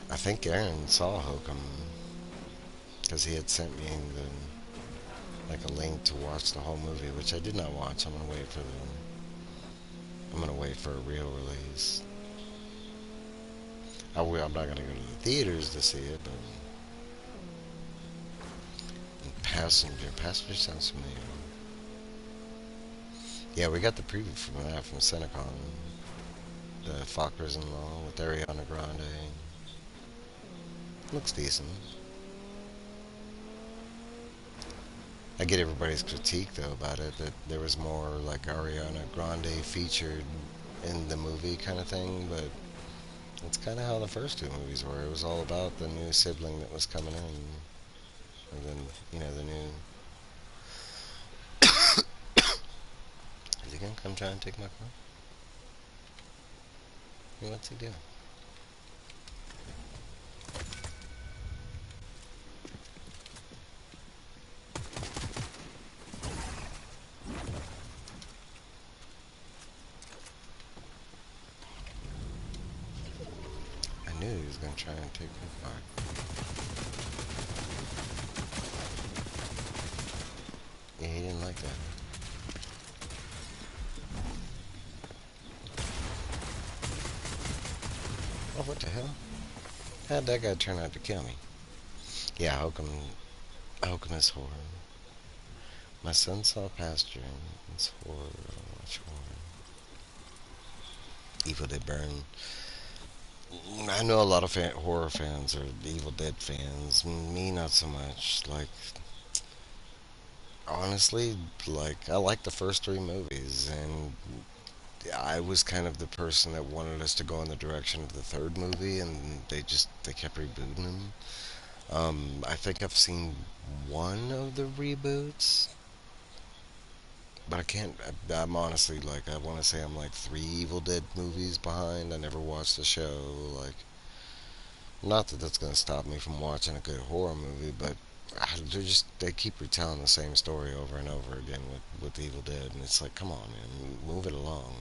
I think Aaron saw Hokum because he had sent me like a link to watch the whole movie, which I did not watch. I'm gonna wait for a real release. I'm not gonna go to the theaters to see it, but Passenger sounds familiar. Yeah, we got the preview from that from Cinecon. The Fockers in Law with Ariana Grande. Looks decent. I get everybody's critique though about it that there was more like Ariana Grande featured in the movie kind of thing, but it's kind of how the first two movies were. It was all about the new sibling that was coming in, and then the new. Is he gonna come try and take my car? What's he doing? I knew he was gonna try and take my car. Yeah, he didn't like that. Oh, what the hell? How'd that guy turn out to kill me? Yeah, Hokum is horror. My son saw Pasture and it's horror. Watch horror. Evil Dead Burn. I know a lot of horror fans are Evil Dead fans. Me, not so much. Like, honestly, like, I like the first three movies, and I was kind of the person that wanted us to go in the direction of the third movie, and they kept rebooting them. I think I've seen one of the reboots, but I can't. I'm honestly like I want to say I'm like three Evil Dead movies behind. I never watched the show. Like, not that that's gonna stop me from watching a good horror movie, but they keep retelling the same story over and over again with Evil Dead, and it's like, come on, man, move it along.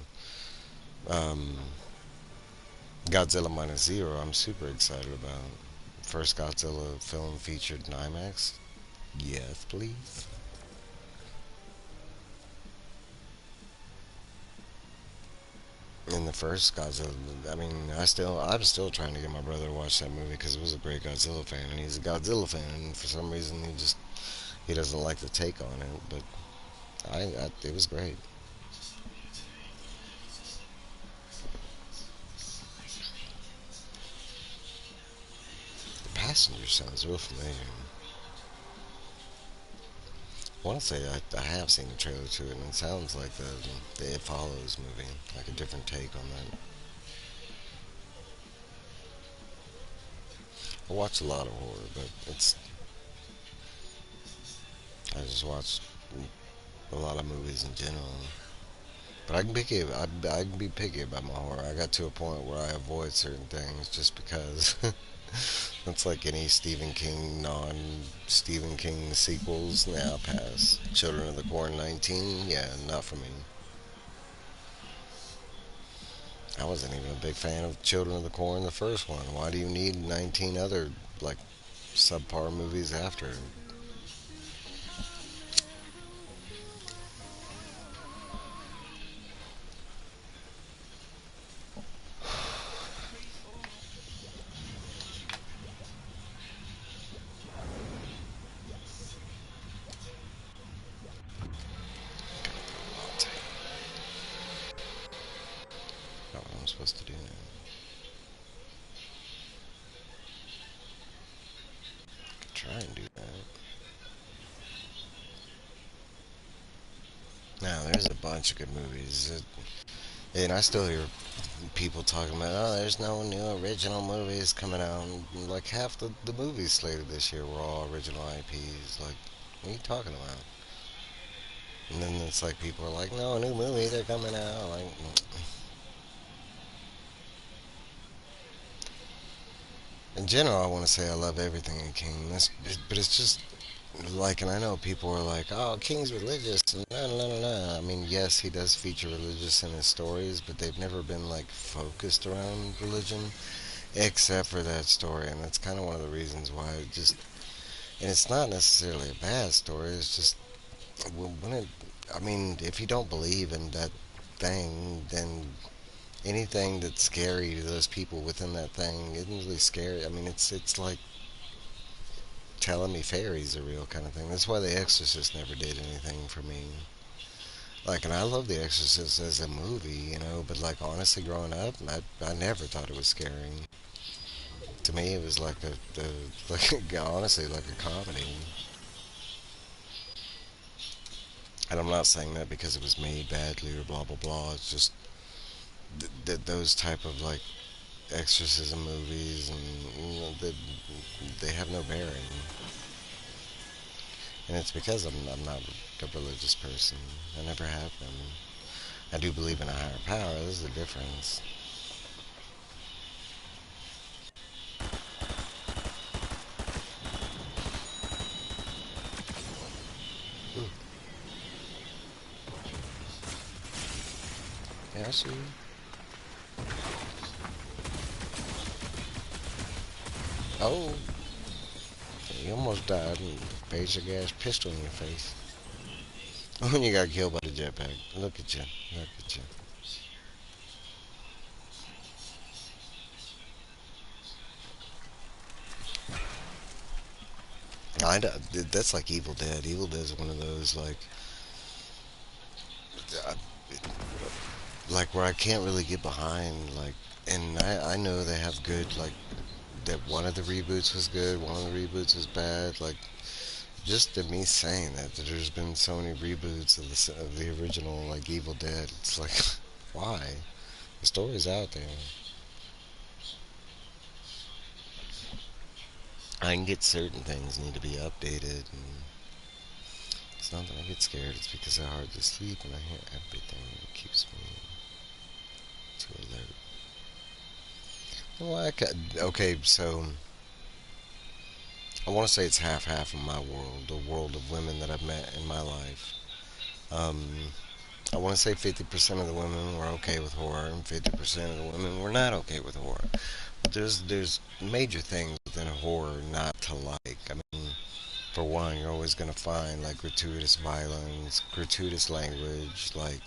Um, Godzilla Minus Zero, I'm super excited about. First Godzilla film featured in IMAX. Yes, please. In the first Godzilla, I mean, I'm still trying to get my brother to watch that movie because he was a great Godzilla fan, and he's a Godzilla fan, and for some reason he doesn't like the take on it, but it was great. The Passenger sounds real familiar. I want to say I have seen the trailer to it, and it sounds like the It Follows movie, like a different take on that. I watch a lot of horror, but I just watch a lot of movies in general. But I can picky. I can be picky about my horror. I got to a point where I avoid certain things just because. It's like any Stephen King non-Stephen King sequels. Now pass. Children of the Corn 19. Yeah, not for me. I wasn't even a big fan of Children of the Corn, the first one. Why do you need 19 other like subpar movies after? Not what I'm supposed to do now. Try and do that. Now there's a bunch of good movies. And I still hear people talking about, oh, there's no new original movies coming out. And like half the movies slated this year were all original IPs. Like, what are you talking about? And then it's like people are like, no, a new movie, they're coming out. Like, in general, I want to say I love everything in King. But it's just like, and I know people are like, oh, King's religious, and no, no, no, no. I mean, yes, he does feature religious in his stories, but they've never been like focused around religion, except for that story, and that's kind of one of the reasons why it just. And it's not necessarily a bad story. It's just when it. I mean, if you don't believe in that thing, then anything that's scary to those people within that thing isn't really scary. I mean, it's like telling me fairies are real kind of thing. That's why The Exorcist never did anything for me. Like, and I love The Exorcist as a movie, but like honestly, growing up, I never thought it was scary. To me, it was like like honestly like a comedy. And I'm not saying that because it was made badly or blah blah blah. It's just those type of like exorcism movies, and they have no bearing. And it's because I'm not a religious person. I never have been. I do believe in a higher power. There's a difference. Mm. Yeah, I see. Oh, you almost died and basic ass pistol in your face. When you got killed by the jetpack. Look at you. Look at you. That's like Evil Dead. Evil Dead is one of those uh, like where I can't really get behind. And I know they have good that one of the reboots was good, one of the reboots was bad. Like just to me saying that there's been so many reboots of the original like Evil Dead. It's like why? The story's out there. I can get certain things need to be updated, and it's not that I get scared. It's because I hardly sleep and I hear everything. It keeps me to alert. Well, okay, so I want to say it's half half of my world, the world of women that I've met in my life. Um, I want to say 50% of the women were okay with horror, and 50% of the women were not okay with horror. But there's major things within horror not to like. I mean, for one, you're always gonna find like gratuitous violence, gratuitous language, like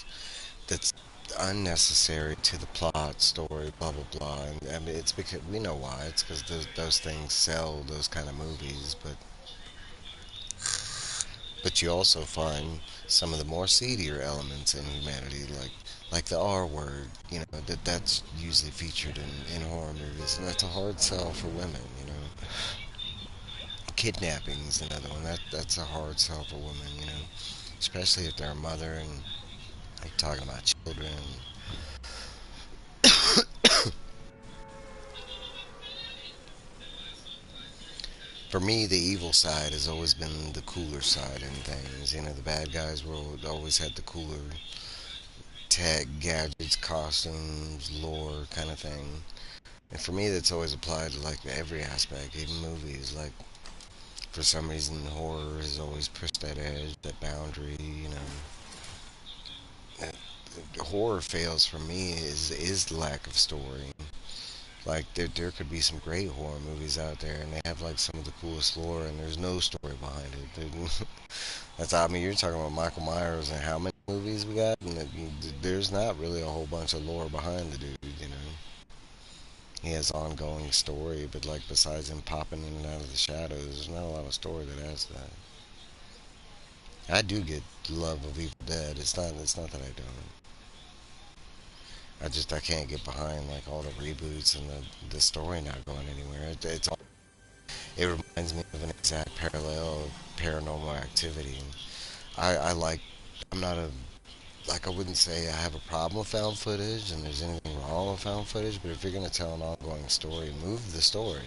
that's unnecessary to the plot, story, blah blah blah. And I mean, it's because we know why. It's because those things sell those kind of movies. But you also find some of the more seedier elements in humanity, like the R word. That's usually featured in horror movies, and that's a hard sell for women. Kidnapping is another one. That's a hard sell for women. Especially if they're a mother and like talking about children. For me, the evil side has always been the cooler side in things. The bad guys were always had the cooler tech, gadgets, costumes, lore kind of thing. And for me, that's always applied to like every aspect, even movies. Like for some reason, horror has always pushed that edge, that boundary. Horror fails for me is the lack of story. Like there could be some great horror movies out there, and they have like some of the coolest lore, and there's no story behind it. I mean, you're talking about Michael Myers and how many movies we got, and there's not really a whole bunch of lore behind the dude. He has ongoing story, but like besides him popping in and out of the shadows, there's not a lot of story that adds to that. I do get love of Evil Dead. It's not that I don't. I can't get behind like all the reboots and the story not going anywhere. It reminds me of an exact parallel of Paranormal Activity. I like. I'm not a like I wouldn't say I have a problem with found footage and there's anything wrong with found footage, but if you're gonna tell an ongoing story, move the story.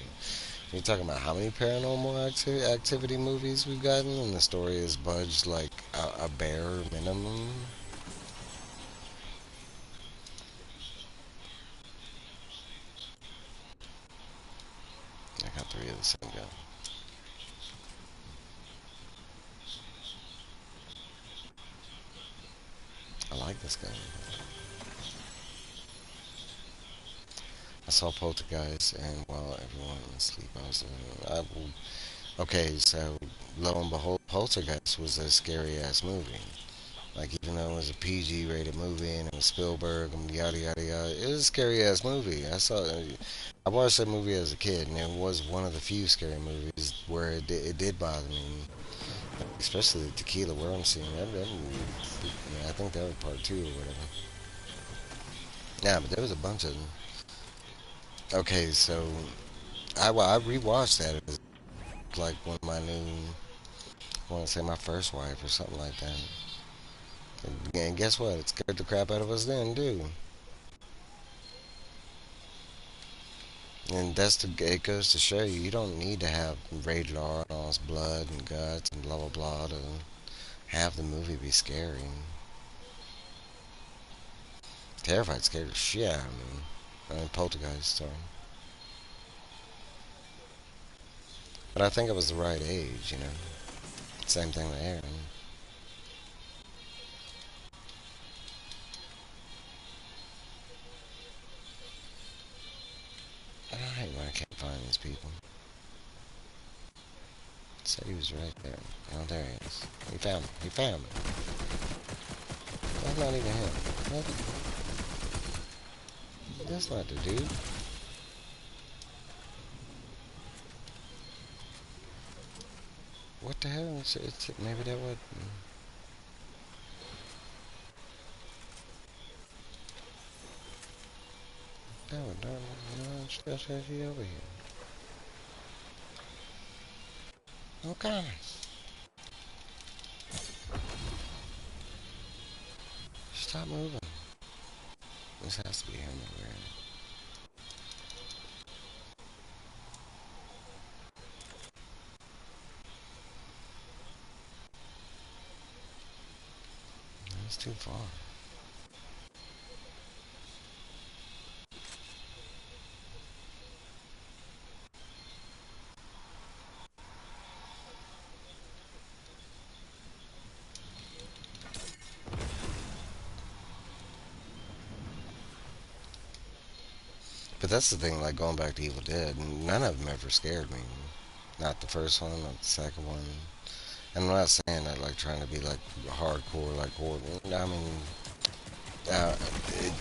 You're talking about how many activity movies we've gotten, and the story is budged like a bare minimum. I got three of the same gun. I like this gun. I saw Poltergeist, and while everyone was asleep, I was. Okay, so lo and behold, Poltergeist was a scary ass movie. Like even though it was a PG rated movie and it was Spielberg and yada yada yada, it was a scary ass movie. I watched that movie as a kid, and it was one of the few scary movies where it did bother me, especially the tequila worm scene. That movie, I think that was part two or whatever. Yeah, but there was a bunch of them. Okay, so I rewatched that. It was like one of my new, I want to say my first wife or something like that. And guess what? It scared the crap out of us then, too. And it goes to show you, you don't need to have rated R and all this blood and guts and blah blah blah to have the movie be scary. Terrified scared the shit out of me. I mean, Poltergeist, sorry. But I think it was the right age, you know. Same thing with Aaron. I hate when I can't find these people. Said he was right there. Oh, there he is. He found me. He found me. That's not even him. That's not the dude. What the hell? Maybe that was. No, no, no, it's just over here. Okay. Stop moving. This has to be him over here. That's too far. But that's the thing, like going back to Evil Dead, none of them ever scared me. Not the first one, not the second one. And I'm not saying that like trying to be like hardcore, like horror. I mean, uh, it,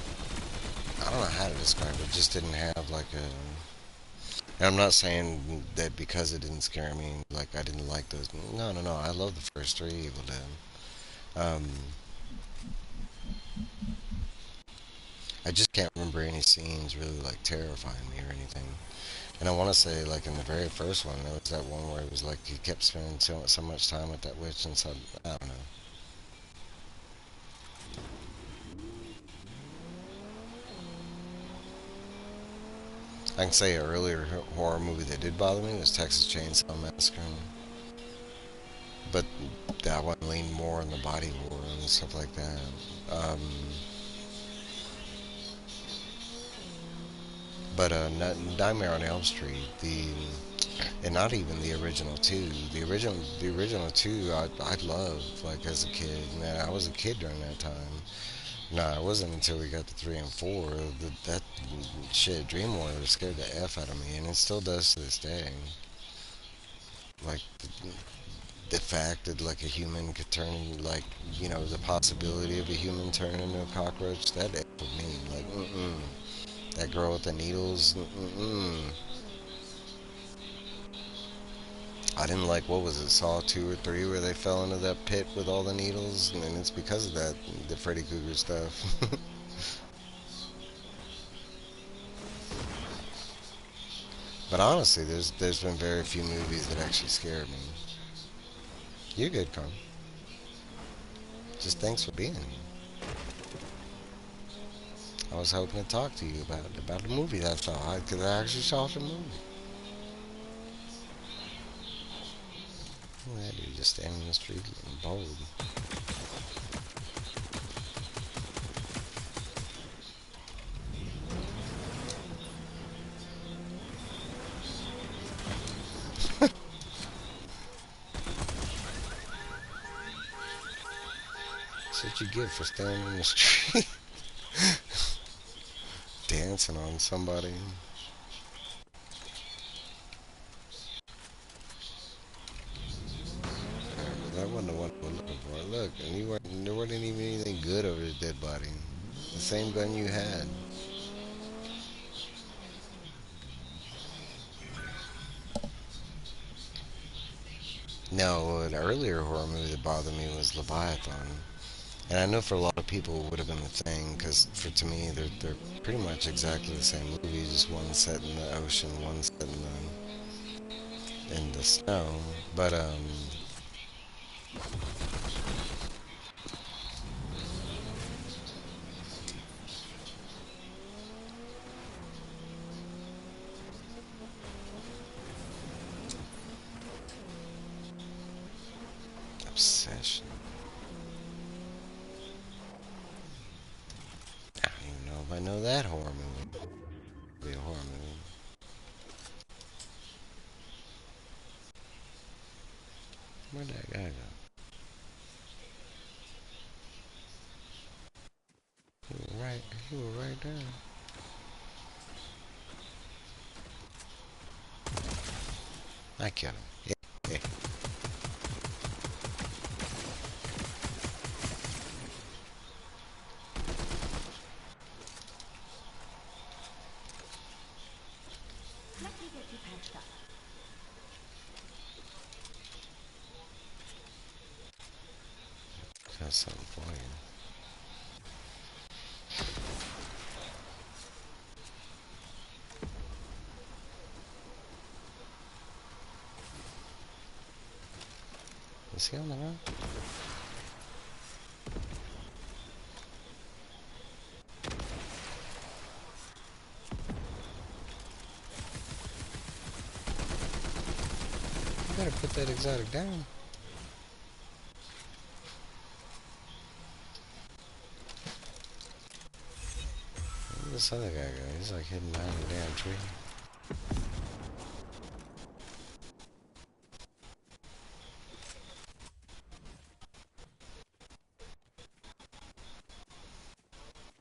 I don't know how to describe it. It just didn't have like a. And I'm not saying that because it didn't scare me, like I didn't like those. No, no, no. I love the first three Evil Dead. I just can't remember any scenes really like terrifying me or anything. And I want to say, like in the very first one, there was that one where it was like he kept spending so much time with that witch, and so I don't know. I can say an earlier horror movie that did bother me was Texas Chainsaw Massacre, but that one leaned more on the body horror and stuff like that. Um, but Nightmare on Elm Street, and not even the original two. The original two, I loved like as a kid. Man, I was a kid during that time. No, it wasn't until we got to three and four that shit Dream Warrior scared the f out of me, and it still does to this day. Like the fact that like a human could turn like the possibility of a human turning into a cockroach that f with me. Like that girl with the needles. I didn't like what was it Saw 2 or 3 where they fell into that pit with all the needles, and it's because of that the Freddy Krueger stuff. But honestly, there's been very few movies that actually scared me. You're good, Carm. Just thanks for being here. I was hoping to talk to you about the movie that I saw, because I actually saw the movie. That dude just standing in the street looking bold. That's what you get for standing in the street dancing on somebody. That wasn't the one we were looking for. Look, and there wasn't even anything good over his dead body. The same gun you had. No, an earlier horror movie that bothered me was Leviathan. And I know for a lot of people it would have been the thing, because for to me they're pretty much exactly the same movie, just one set in the ocean, one set in the snow. But Obsession. I don't even know if I know that horror movie. Be a horror movie. Where'd that guy go? He was right. He was right there. I killed him. Yeah, yeah. Got something for you. Is he on the run? You better put that exotic down. Where'd this other guy go? He's like hidden behind a damn tree.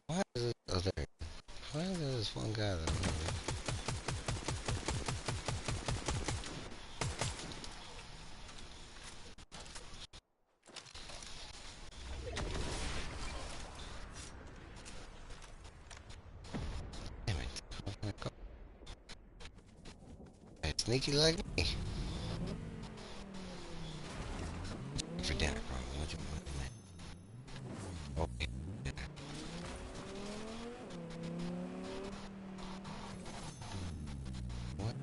Why is it? Oh, there. Why is there this one guy that I know? Damn it. I'm gonna go. Hey, sneaky like me. For dinner, bro. What you want, man? Okay. What?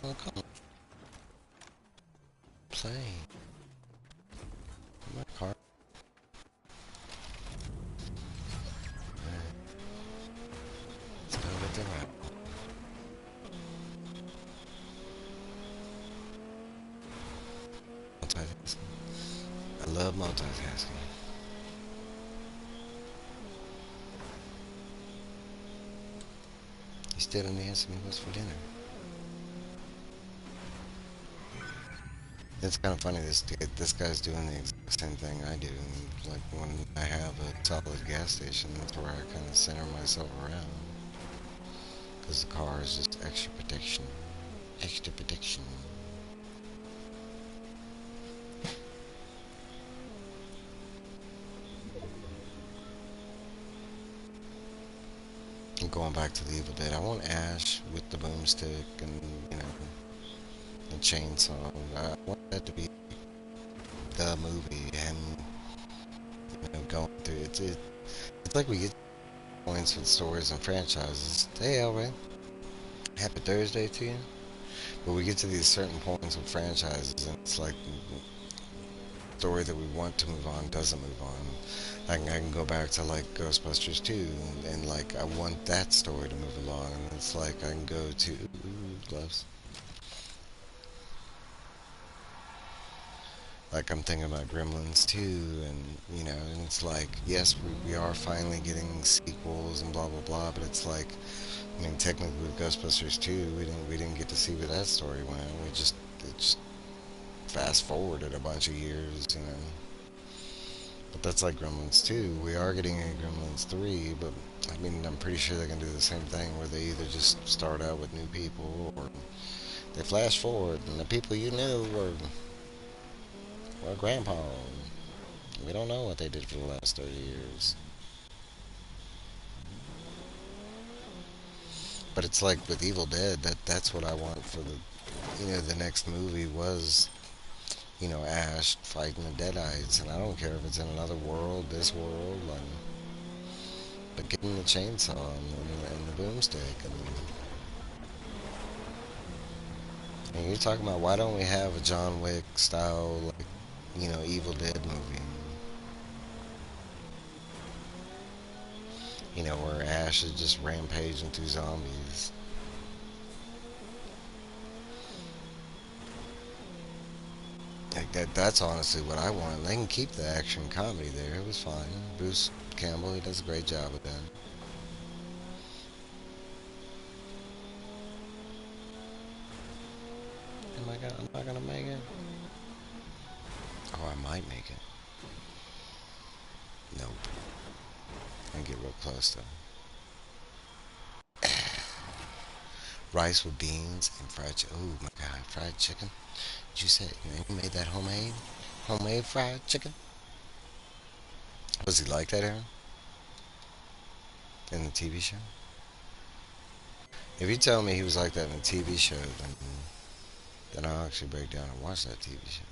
Oh, come on. Play. My car. Alright, let's go get the rap. Multitasking. I love multitasking. You still didn't answer me what's for dinner. It's kind of funny. This guy's doing the exact same thing I do. Like when I have a solid gas station, that's where I kind of center myself around. Because the car is just extra protection. Extra protection. And going back to the Evil Dead, I want Ash with the boomstick and, you know, the chainsaw. I want that to be the movie. And going through it's like we get points with stories and franchises. Hey, Alright, happy Thursday to you. But we get to these certain points with franchises, and it's like the story that we want to move on doesn't move on. I can go back to like Ghostbusters 2, and like I want that story to move along, and it's like I can go to gloves. Like I'm thinking about Gremlins 2, and and it's like yes, we are finally getting sequels and blah blah blah, but it's like I mean technically with Ghostbusters 2, we didn't get to see where that story went. It just fast forwarded a bunch of years, you know. But that's like Gremlins 2. We are getting a Gremlins 3, but I mean, I'm pretty sure they can do the same thing where they either just start out with new people or they flash forward and the people you knew were grandpa. We don't know what they did for the last 30 years. But it's like with Evil Dead, that's what I want for the next movie was, Ash fighting the Deadites, and I don't care if it's in another world, this world, but getting the chainsaw and the boomstick, and you're talking about why don't we have a John Wick style like Evil Dead movie, where Ash is just rampaging through zombies. Like that's honestly what I want. They can keep the action comedy there. It was fine. Bruce Campbell, he does a great job with that. Am I gonna make it? Oh, I might make it. Nope. I get real close though. Rice with beans and fried chicken. Oh my god, fried chicken. Did you say you made that homemade? Homemade fried chicken? Was he like that, Aaron? In the TV show? If you tell me he was like that in the TV show, then I'll actually break down and watch that TV show.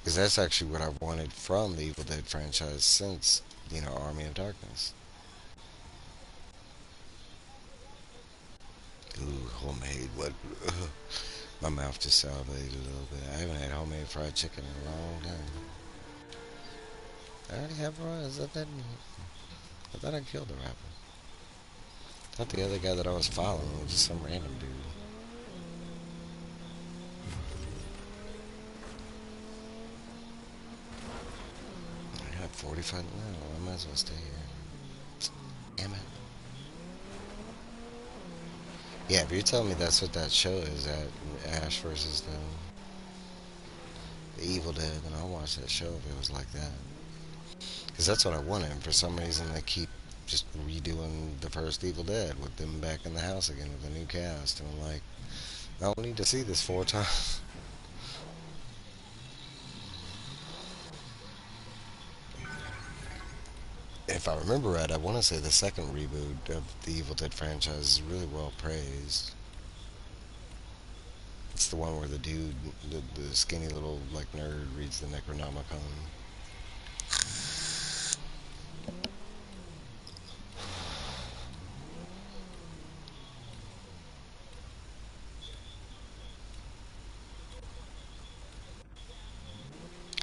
Because that's actually what I wanted from the Evil Dead franchise since, Army of Darkness. Ooh, homemade. What? My mouth just salivated a little bit. I haven't had homemade fried chicken in a long time. I already have fries. I thought I killed the rapper. I thought the other guy that I was following was just some random dude. I got 45 now. I might as well stay here. Damn it. Yeah, if you're telling me that's what that show is, that Ash versus the Evil Dead, then I'll watch that show if it was like that. Because that's what I wanted. And for some reason, they keep just redoing the first Evil Dead with them back in the house again with a new cast. And I'm like, I don't need to see this 4 times. If I remember right, I want to say the second reboot of the Evil Dead franchise is really well praised. It's the one where the dude, the skinny little like nerd, reads the Necronomicon.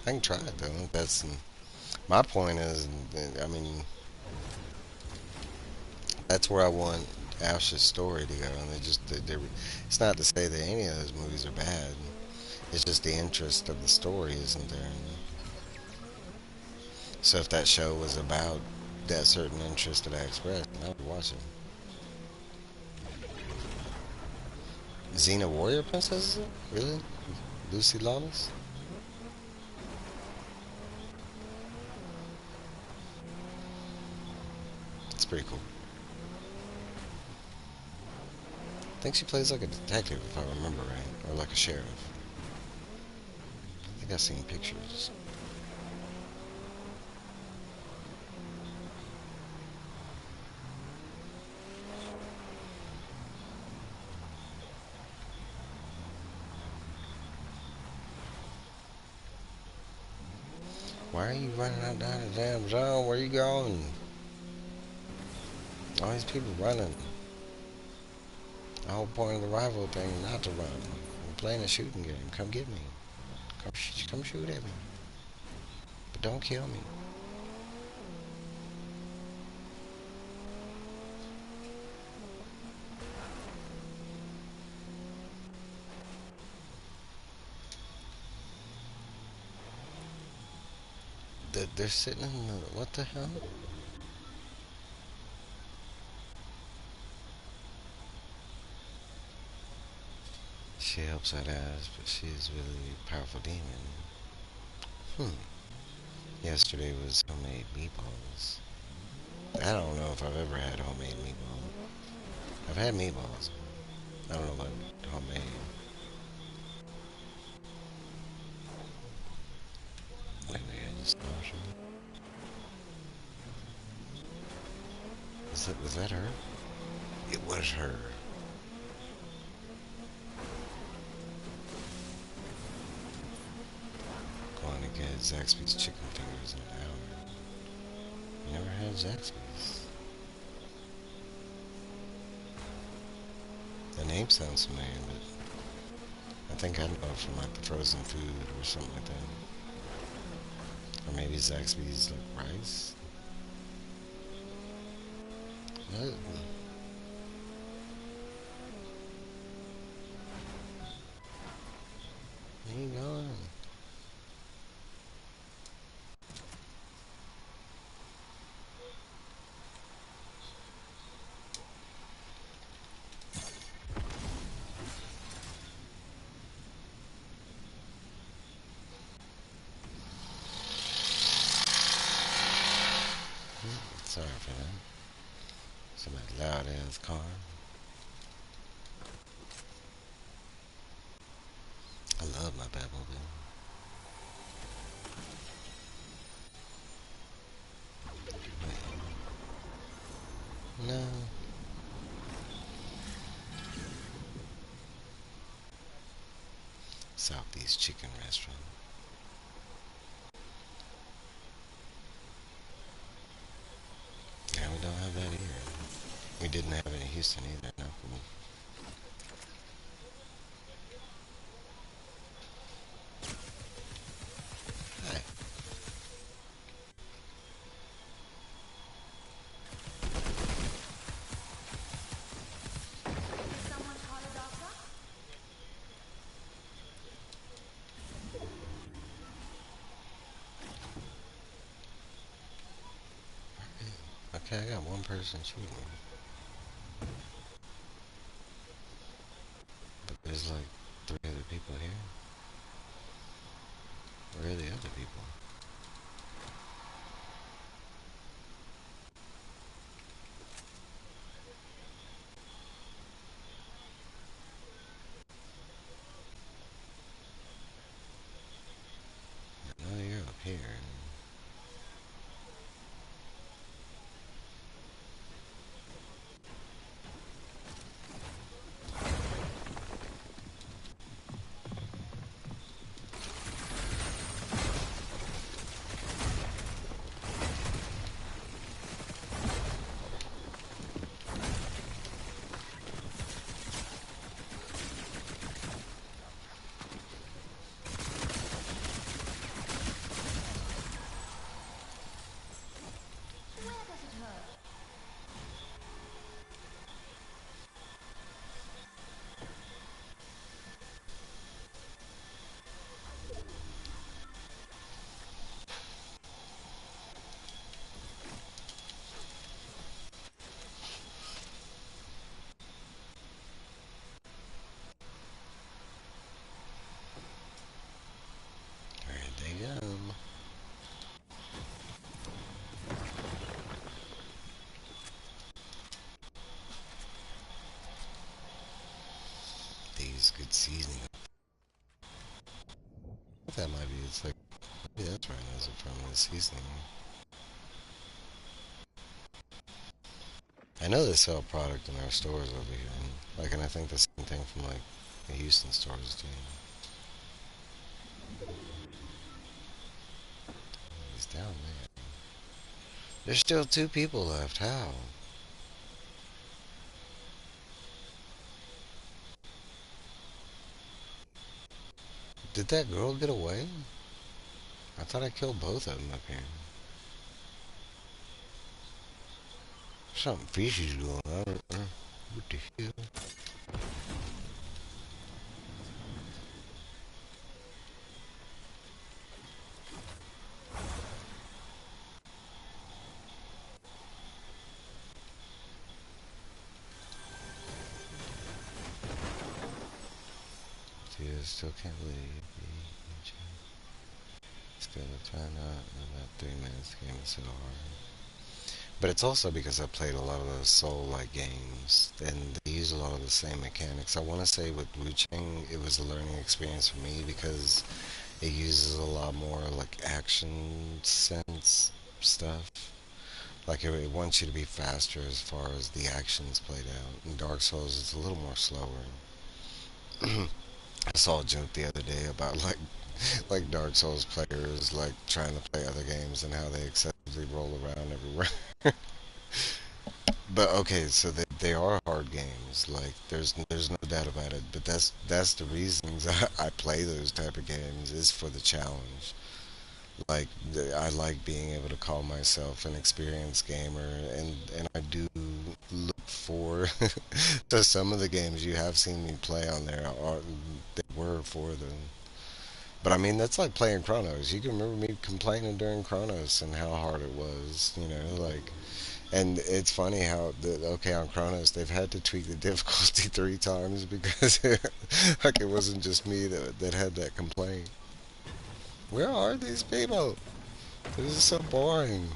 I can try it though. That's my point. Is I mean that's where I want Ash's story to go, and it's not to say that any of those movies are bad. It's just the interest of the story isn't there. So if that show was about that certain interest that I expressed, I would watch it. Xena Warrior Princess? Is it? Really? Lucy Lawless? It's pretty cool. I think she plays like a detective, if I remember right, or like a sheriff. I think I've seen pictures. Why are you running out down the damn zone? Where you going? All these people running. The whole point of the rival thing is not to run. We're playing a shooting game. Come get me. Come shoot at me. But don't kill me. They're sitting in the... What the hell? She helps her ass, but she is really a powerful demon. Hmm. Yesterday was homemade meatballs. I don't know if I've ever had homemade meatballs. I've had meatballs. I don't know about homemade. Wait, I just saw her. Was that her? It was her. Going to get Zaxby's chicken fingers in an hour. You never had Zaxby's? The name sounds familiar, but I think I know it from like the frozen food or something like that. Or maybe Zaxby's like rice. What? Where you going? Sorry for that. Somebody loud ass car. I love my Batmobile. No. Southeast Chicken Restaurant. Yeah, we don't have that here. We didn't have it in Houston either. No. Hi. Okay, I got one person shooting. But there's like three other people here. Where are the other people? No, you're up here. Where'd they go? These good seasoning. That might be. It's like, yeah, that's right. That's from the seasoning. I know they sell product in our stores over here. And I think the same thing from like the Houston stores too. down there. There's still two people left. How? Did that girl get away? I thought I killed both of them up here. Something fishy's going on. What the hell? See, I still can't believe it's gonna turn out in about 3 minutes. The game is so hard. But it's also because I played a lot of those Soul-like games, and they use a lot of the same mechanics. I want to say with Wu Chang, it was a learning experience for me because it uses a lot more like action sense stuff. Like it wants you to be faster as far as the actions played out. In Dark Souls, it's a little more slower. I saw a joke the other day about like Dark Souls players like trying to play other games and how they excessively roll around everywhere. But okay, so they are hard games. Like there's no doubt about it. But that's the reasons I play those type of games is for the challenge. Like I like being able to call myself an experienced gamer, and I do look for to some of the games you have seen me play on there are they were for them. But I mean that's like playing Chronos. You can remember me complaining during Chronos and how hard it was, like. And it's funny how okay on Chronos they've had to tweak the difficulty 3 times because like it wasn't just me that had that complaint. Where are these people? This is so boring.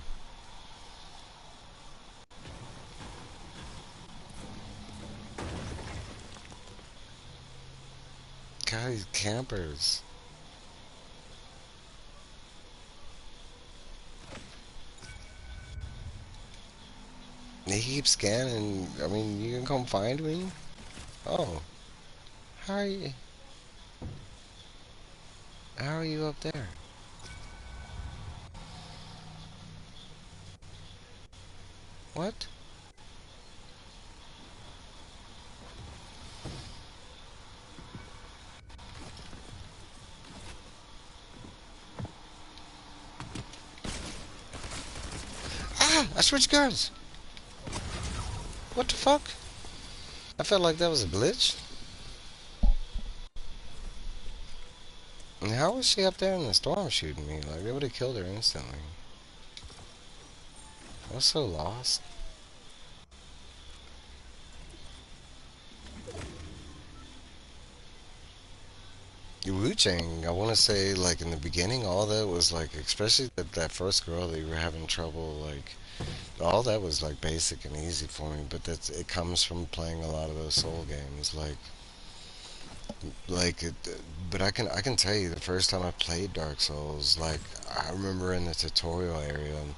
God, these campers. They keep scanning. I mean, you can come find me? Oh, how are you? How are you up there? What? Ah! I switched guns! What the fuck? I felt like that was a glitch. And how was she up there in the storm shooting me? Like, they would have killed her instantly. I was so lost. Wu Chang, I want to say, like, in the beginning, all that was, like, especially that first girl that you were having trouble, like, all that was, like, basic and easy for me, but it comes from playing a lot of those Soul games, like, it, but I can tell you, the first time I played Dark Souls, like, I remember in the tutorial area, and,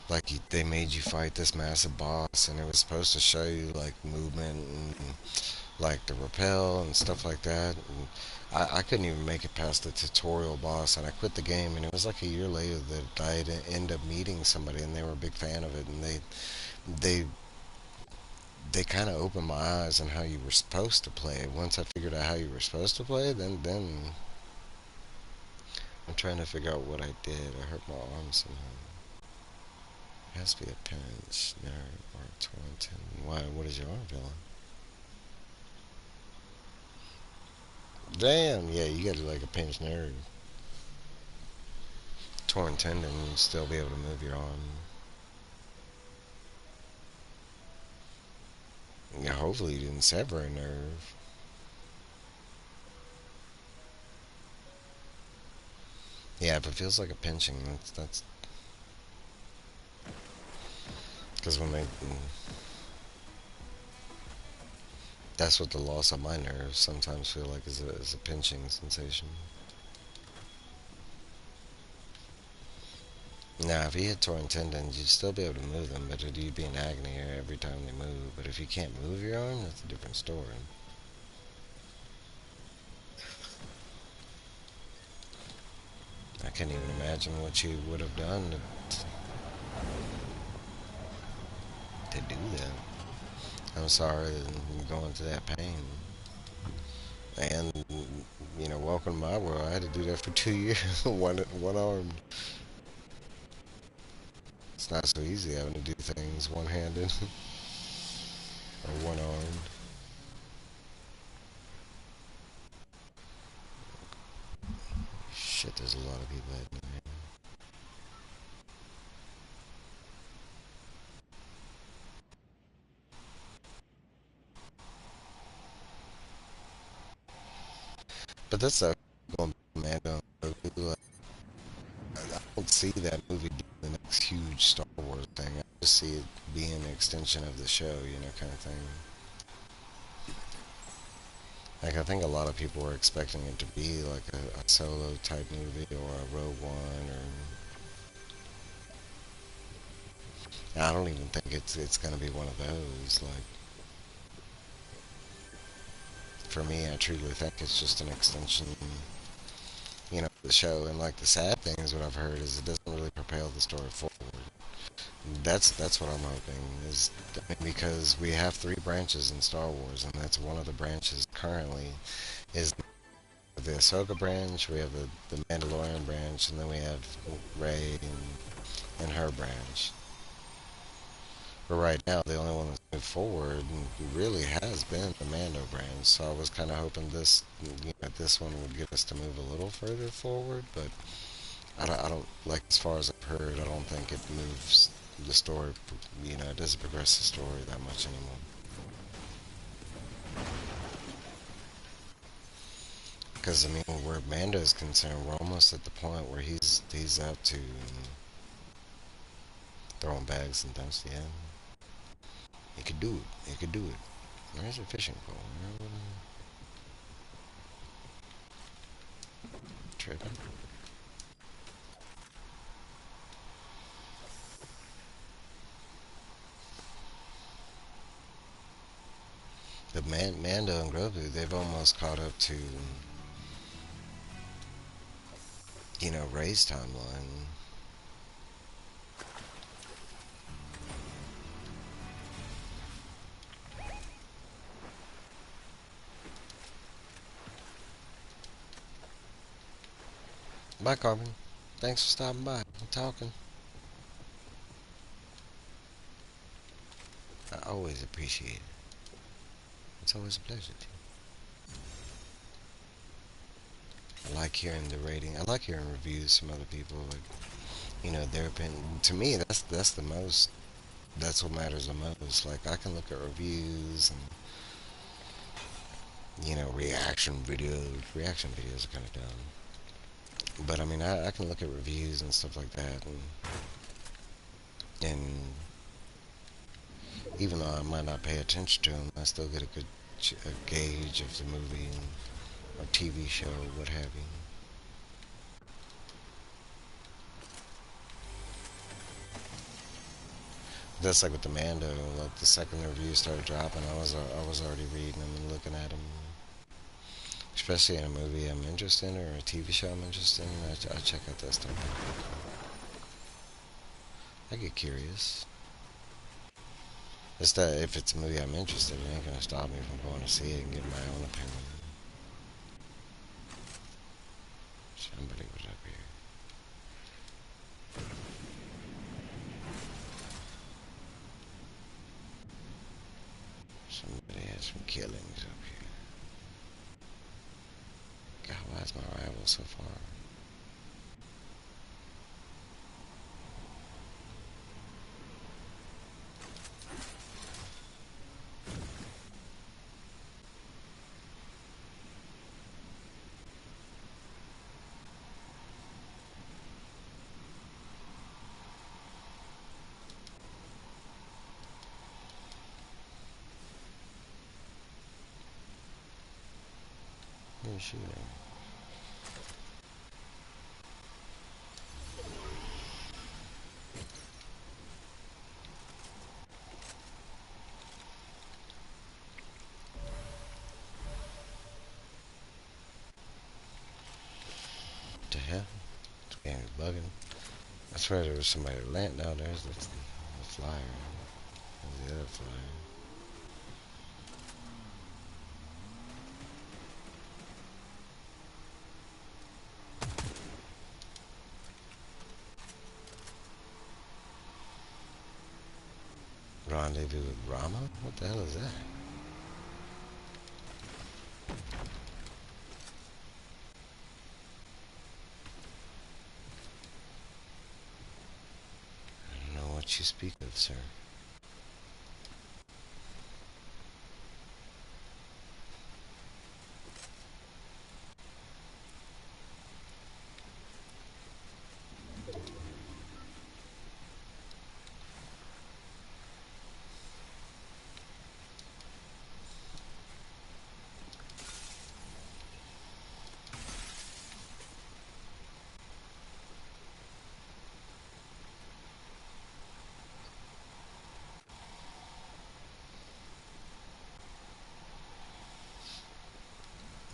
like, they made you fight this massive boss, and it was supposed to show you, like, movement and like the rappel and stuff like that. And I couldn't even make it past the tutorial boss, and I quit the game. And it was like a year later that I'd end up meeting somebody, and they were a big fan of it, and they they kind of opened my eyes on how you were supposed to play it. Once I figured out how you were supposed to play it, then I'm trying to figure out what I did. I hurt my arm somehow. It has to be a pinch, nerve, or a torn tendon. Why? What is your arm feeling? Damn, yeah, you got like a pinched nerve. Torn tendon, you'd still be able to move your arm. Yeah, hopefully you didn't sever a nerve. Yeah, if it feels like a pinching, that's because when they that's what the loss of my nerves sometimes feel like is a pinching sensation. Now, if you had torn tendons, you'd still be able to move them, but you'd be in agony every time they move. But if you can't move your arm, that's a different story. I can't even imagine what you would have done to do that. I'm sorry that you're going through that pain. And welcome to my world. I had to do that for 2 years, one arm. It's not so easy having to do things one-handed or one-armed. Shit, there's a lot of people heading in here. But that's a going man. Like, I don't see that movie being the next huge Star Wars thing. I just see it being an extension of the show, kind of thing. Like, I think a lot of people were expecting it to be like a solo type movie or a Rogue One, or I don't even think it's gonna be one of those. Like, for me, I truly think it's just an extension, of the show. And like the sad thing is, what I've heard is it doesn't really propel the story forward. That's what I'm hoping is, I mean, because we have three branches in Star Wars, and that's one of the branches currently is the Ahsoka branch. We have the Mandalorian branch, and then we have Rey and her branch. But right now, the only one that's moved forward really has been the Mando branch. So I was kind of hoping this one would get us to move a little further forward. But I don't like, as far as I've heard, I don't think it moves the story. It doesn't progress the story that much anymore. Because I mean, where Mando is concerned, we're almost at the point where he's out to throwing bags and things. Yeah, he could do it. He could do it. Where's your fishing pole? Tripping. The Mando and Grogu, they've almost caught up to, Rey's timeline. Bye, Carbon. Thanks for stopping by and talking. I always appreciate it. It's always a pleasure to. I like hearing the rating. I like hearing reviews from other people. Like, their opinion. To me, that's the most. That's what matters the most. Like, I can look at reviews and reaction videos. Reaction videos are kind of dumb. But I mean, I can look at reviews and stuff like that, and even though I might not pay attention to them, I still get a good gauge of the movie or TV show, what have you. That's like with the Mando. Like the second the reviews started dropping, I was already reading them and looking at them. Especially in a movie I'm interested in or a TV show I'm interested in, I check out that stuff. I get curious. It's that if it's a movie I'm interested in, it ain't gonna stop me from going to see it and getting my own opinion. Somebody was up here. Somebody had some killings up here. God, why is my rival so far? Who's shooting? What the hell? He's bugging. I swear there was somebody that landed. No, there's the flyer. There's the other flyer. Rendezvous with Rama? What the hell is that? I don't know what you speak of, sir.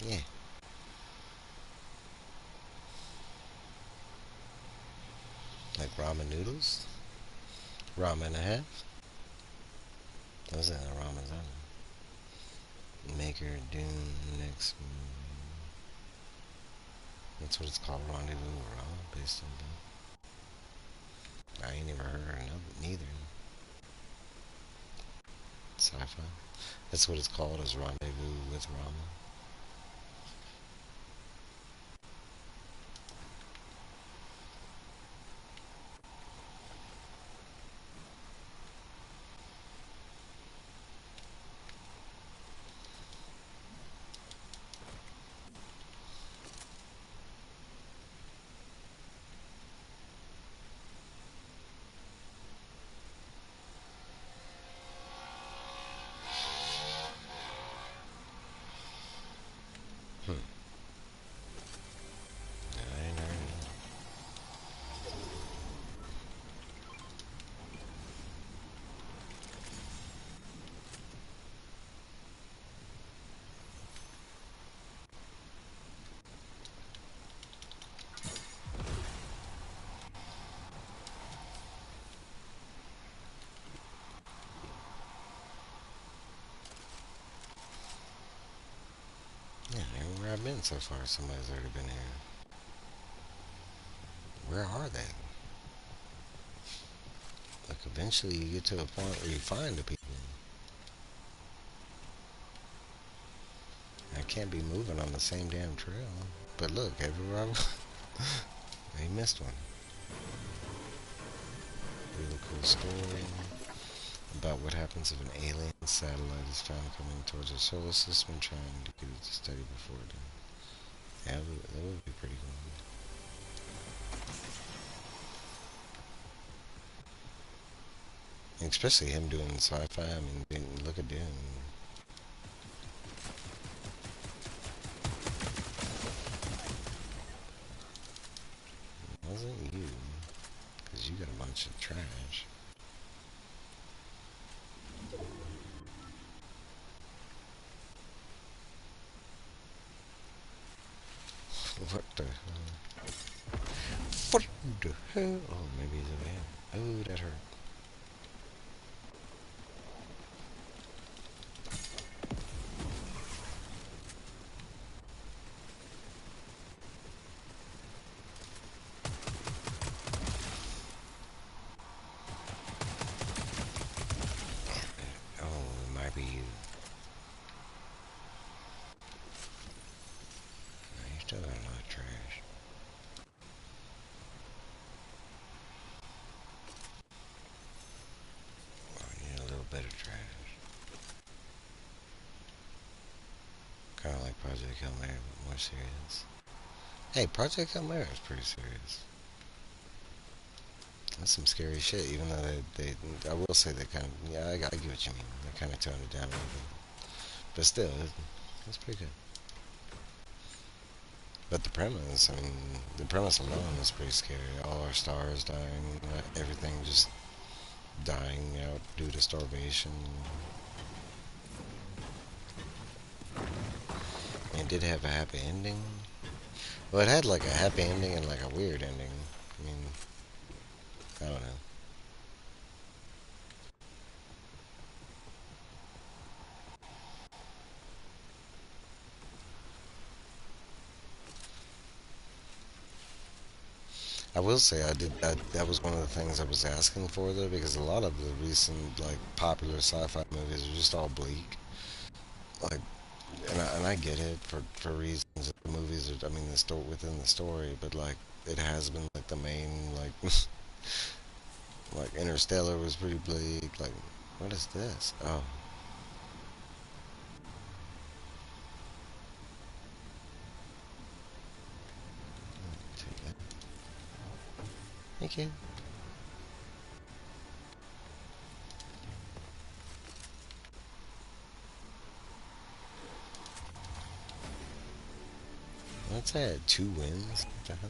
Yeah. Like ramen noodles? Ramen and a half? Those are the ramens, aren't they? Maker, Dune, next. That's what it's called, Rendezvous with Rama, based on that. I ain't never heard of neither. Sci-fi. That's what it's called, is Rendezvous with Rama. Hmm. I ain't heard of that. Yeah, everywhere I've been so far, somebody's already been here. Where are they? Like, eventually you get to a point where you find the people. I can't be moving on the same damn trail. But look, everywhere I missed one. Really cool story about what happens if an alien satellite is found coming towards our solar system and trying to get it to study before it. Yeah, that would be pretty cool. Especially him doing sci-fi. I mean, look at him. It wasn't you, because you got a bunch of trash. What the hell? What the hell? Oh, maybe he's over here. Oh, that hurt. Oh, it might be you. You still got a lot of trash. Oh, you need a little bit of trash. Kind of like Project Hail Mary, but more serious. Hey, Project Hail Mary is pretty serious. That's some scary shit, even though I will say they kind of, yeah, I get what you mean. They kind of toned it down a little bit. But still, it's pretty good. But the premise, I mean, the premise alone is pretty scary. All our stars dying, everything just dying out due to starvation. It did have a happy ending. Well, it had like a happy ending and like a weird ending. I will say I did that. That was one of the things I was asking for though, because a lot of the recent like popular sci-fi movies are just all bleak. Like, and I get it for reasons that the movies are. I mean, the story within the story, but like it has been like the main like like Interstellar was pretty bleak. Like, what is this? Oh, take that. Thank you. Let's add 2 wins. What the hell?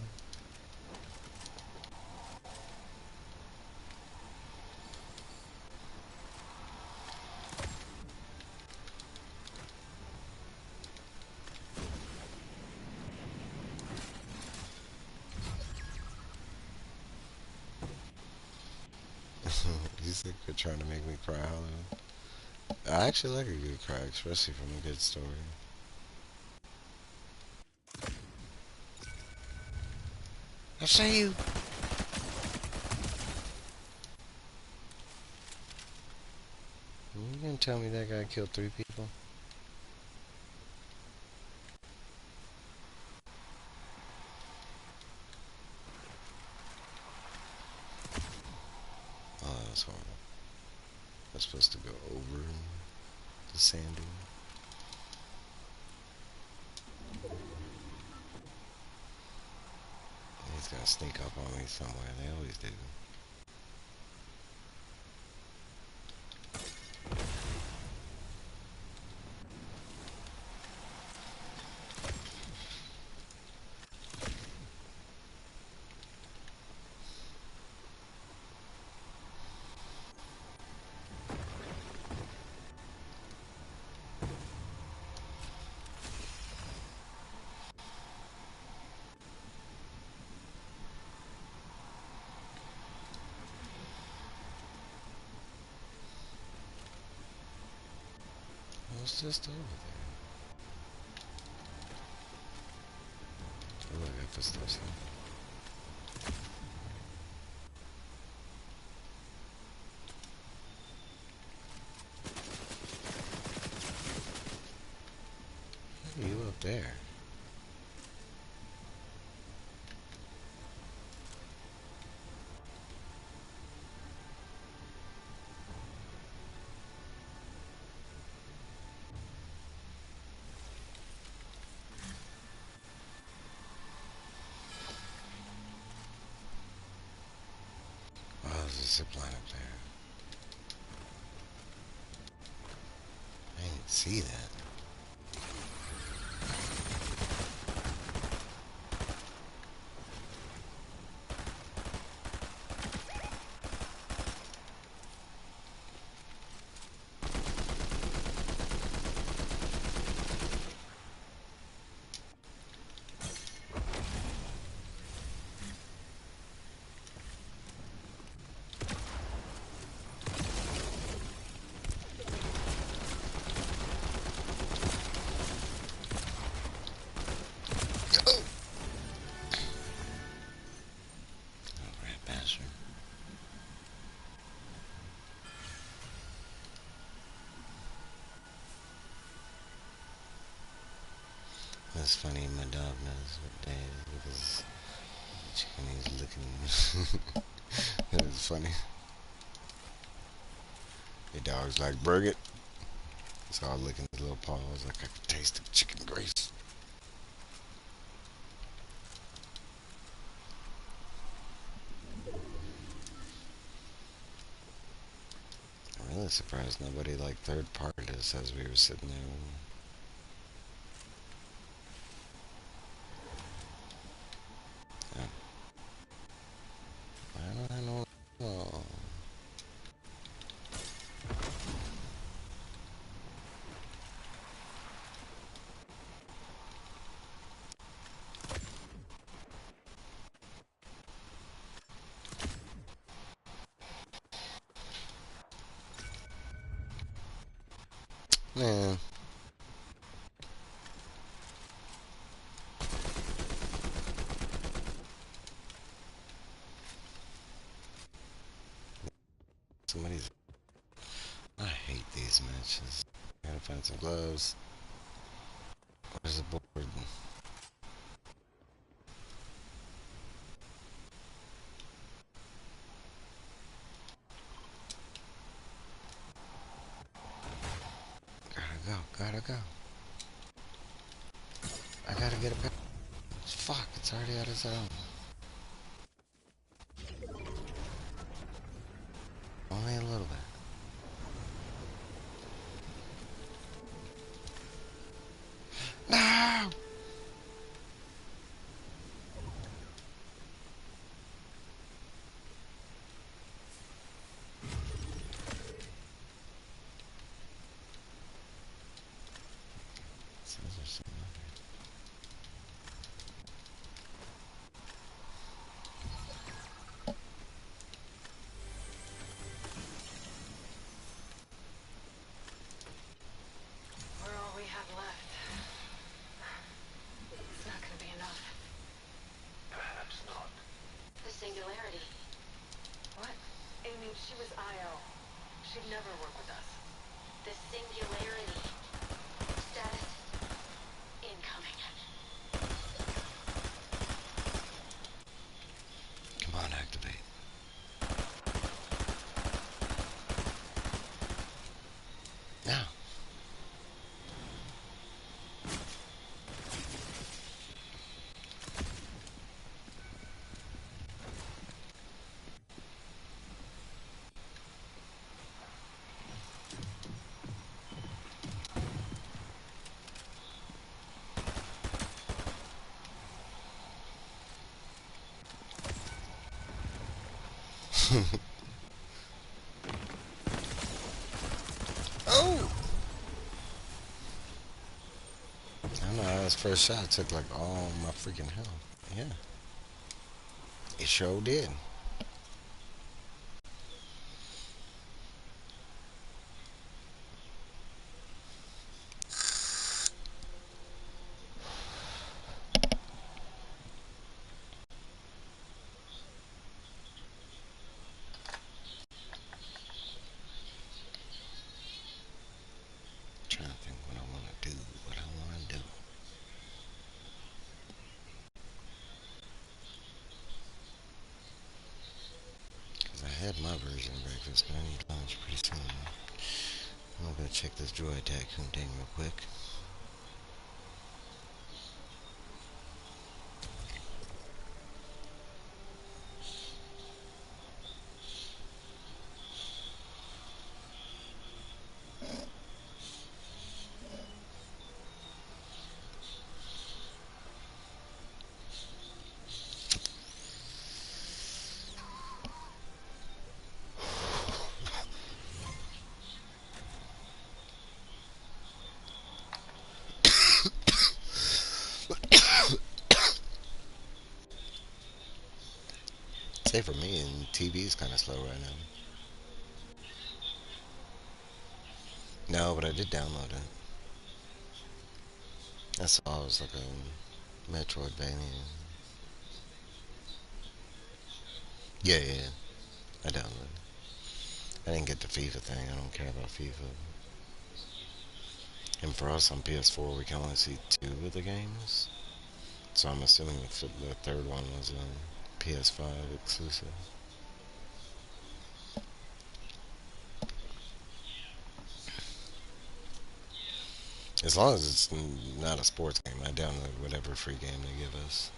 You think you're trying to make me cry, Hollywood? I actually like a good cry, especially from a good story. I see you. You gonna tell me that guy killed 3 people? Oh, that's horrible. I'm supposed to go over the sand dune. He's gonna sneak up on me somewhere. They always do. I was just over there. Oh, I got footsteps here. Hey, you up there? Oh, there's a zip line up there. I didn't see that. Oh, oh rat bastard. That's funny. My dog knows what day it is because the chicken is looking. That is funny. Your dog's like, bring it. It's all licking his little paws like I can taste the chicken grease. I'm really surprised nobody like third parted us as we were sitting there. I don't know. Man, Somebody's. I hate these matches. Gotta find some gloves. Where's the board? Gotta go, gotta go. I gotta get it back. Fuck, it's already out of zone. Only a little bit. No! We're all we have left. It's not gonna be enough. Perhaps not. The singularity. What? Amy, she was IO. She'd never work with us. The singularity. Status incoming. Come on, activate. Now. Oh! I don't know, his first shot took like all my freaking health. Yeah. It sure did. Trying to think what I want to do. What I want to do. Because I had my version of breakfast, but I need lunch pretty soon. I'm gonna check this droid tycoon thing real quick. Say for me, and TV is kind of slow right now. No, but I did download it. I saw it was like a Metroidvania. Yeah, yeah, yeah. I downloaded it. I didn't get the FIFA thing. I don't care about FIFA. And for us on PS4, we can only see two of the games. So I'm assuming the third one was a PS5 exclusive. As long as it's not a sports game, I download whatever free game they give us.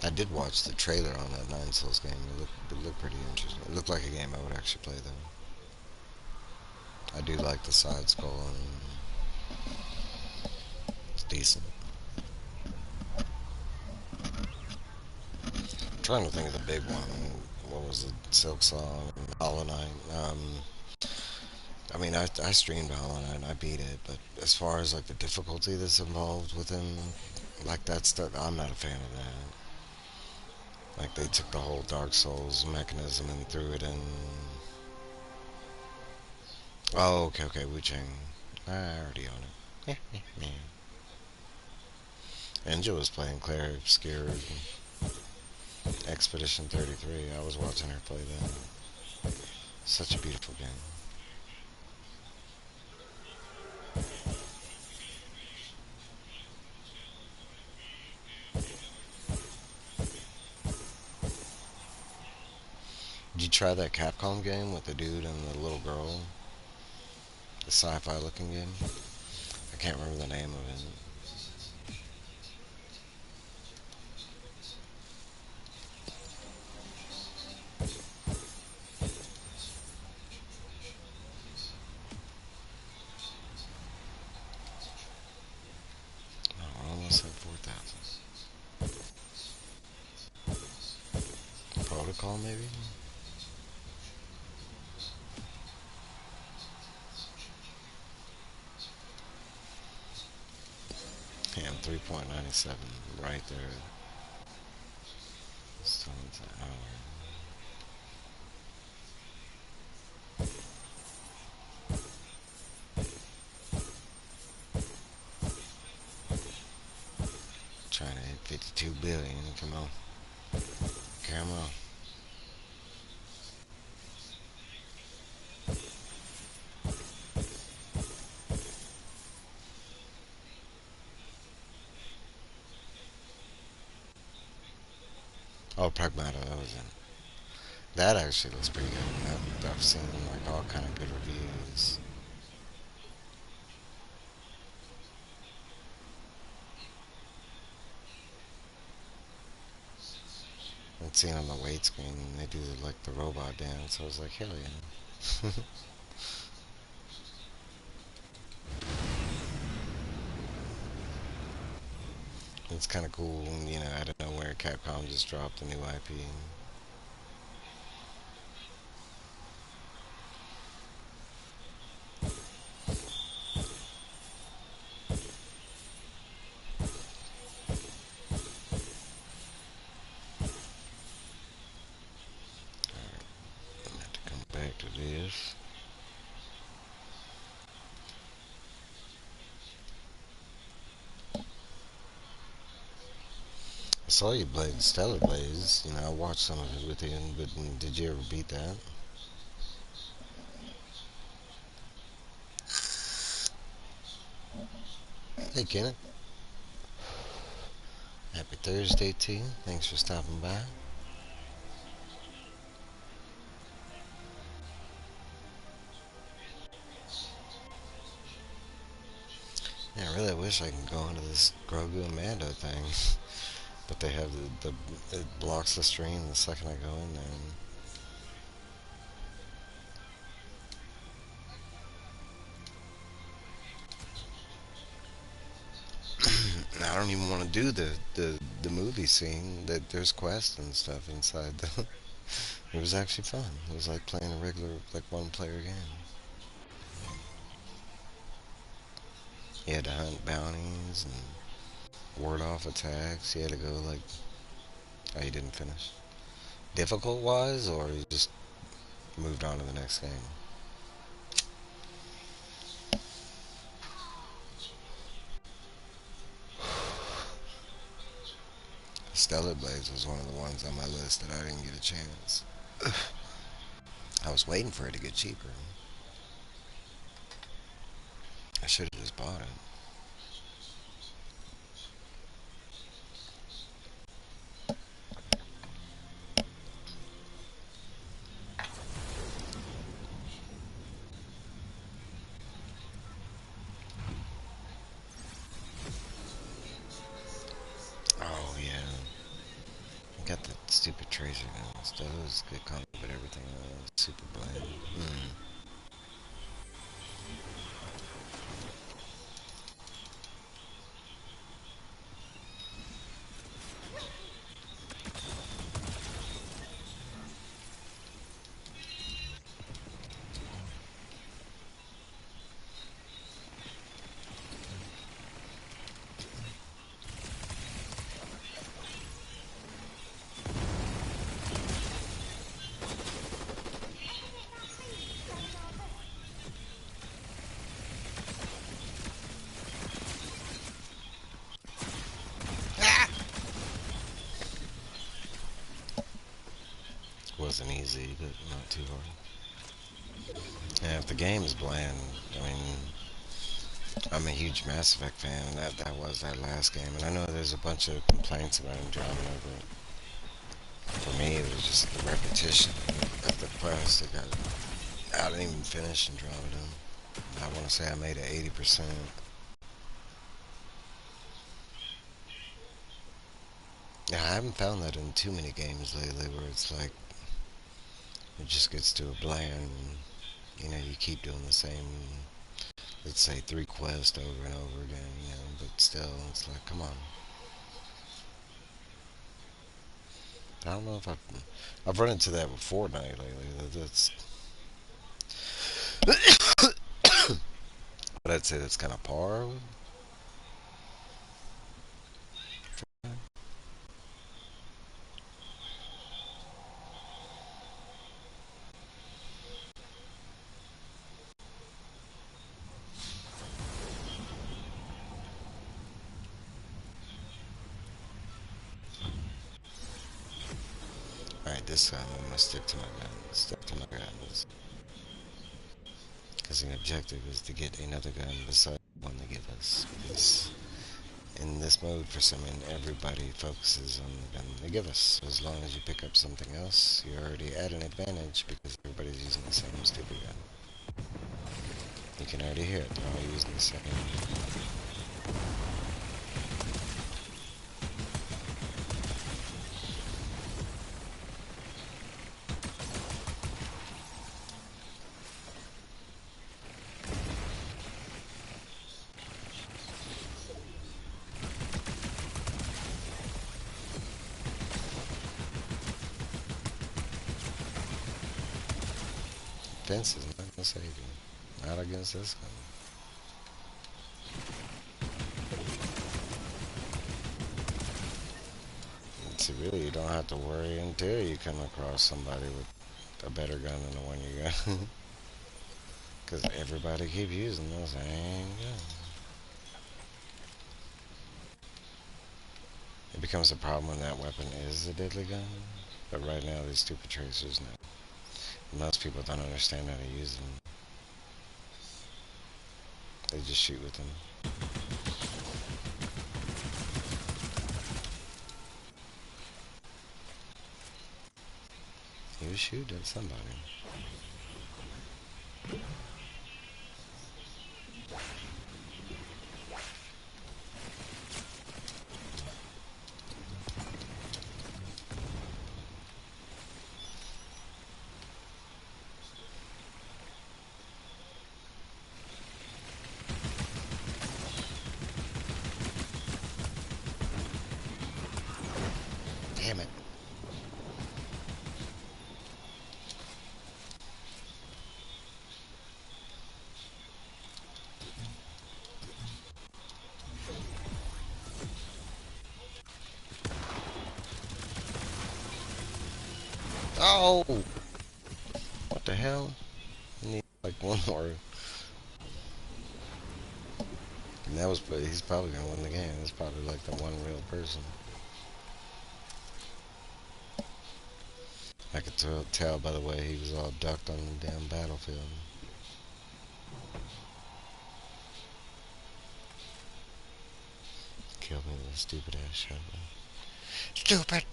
I did watch the trailer on that Nine Souls game. It looked pretty interesting. It looked like a game I would actually play, though. I do like the side scrolling. It's decent. I'm trying to think of the big one. What was it? Silk Song, Hollow Knight. I mean, I streamed Hollow Knight and I beat it, but as far as like the difficulty that's involved within like that stuff, I'm not a fan of that. Like they took the whole Dark Souls mechanism and threw it in. Oh, okay, okay, Wu Chang. I already own it. Yeah. Angel was playing Claire Obscure Expedition 33. I was watching her play that. Such a beautiful game. Did you try that Capcom game with the dude and the little girl? The sci-fi looking game? I can't remember the name of it. Oh, I almost had 4,000. Protocol, maybe? Yeah, 3.97. Right there. Stones an hour. Trying to hit 52 billion. Come on. Come on. Oh, Pragmata, that was it. That actually looks pretty good. I've seen like all kind of good reviews. And seeing on the weight screen, they do like the robot dance. I was like, hell yeah. It's kind of cool, out of nowhere, Capcom just dropped a new IP. I'm gonna have to come back to this. I saw you play Stellar Blaze. I watched some of it with you, but did you ever beat that? Hey, Kenneth. Happy Thursday to you. Thanks for stopping by. Yeah, I really wish I could go into this Grogu and Mando thing, but they have it blocks the stream the second I go in there. And I don't even want to do the movie scene. That there's quests and stuff inside. It was actually fun. It was like playing a regular like one player game. You had to hunt bounties and ward off attacks. You had to go like. Oh, you didn't finish. Difficult wise, or you just moved on to the next game? Stellar Blaze was one of the ones on my list that I didn't get a chance. I was waiting for it to get cheaper. I should have just bought it. Oh yeah, got the stupid tracer guns. Those good combo, but everything else super bland. Mm. wasn't easy, but not too hard. Yeah, if the game is bland, I mean, I'm a huge Mass Effect fan. That was that last game, and I know there's a bunch of complaints about Andromeda, but for me, it was just the repetition of the quest. I didn't even finish Andromeda. I want to say I made it 80%. Yeah, I haven't found that in too many games lately, where it's like it just gets to a bland. You keep doing the same, let's say, three quests over and over again. But still, it's like, come on. I don't know if I've run into that with Fortnite lately. That's but I'd say that's kind of par. All right, this time I'm gonna stick to my guns. Stick to my guns, because the objective is to get another gun besides the one they give us. Because in this mode, for some reason, everybody focuses on the gun they give us. So as long as you pick up something else, you're already at an advantage because everybody's using the same stupid gun. You can already hear it. They're all using the same. Fence is not gonna save you. Not against this gun. And see, really, you don't have to worry until you come across somebody with a better gun than the one you got. Because everybody keeps using the same gun. It becomes a problem when that weapon is a deadly gun. But right now, these stupid tracers know. Most people don't understand how to use them. They just shoot with them. You shoot at somebody. Damn it. Oh! What the hell? I need like one more. And he's probably gonna win the game. It's probably like the one real person. I could tell by the way he was all ducked on the damn battlefield. Killed me with a stupid ass shotgun. Stupid!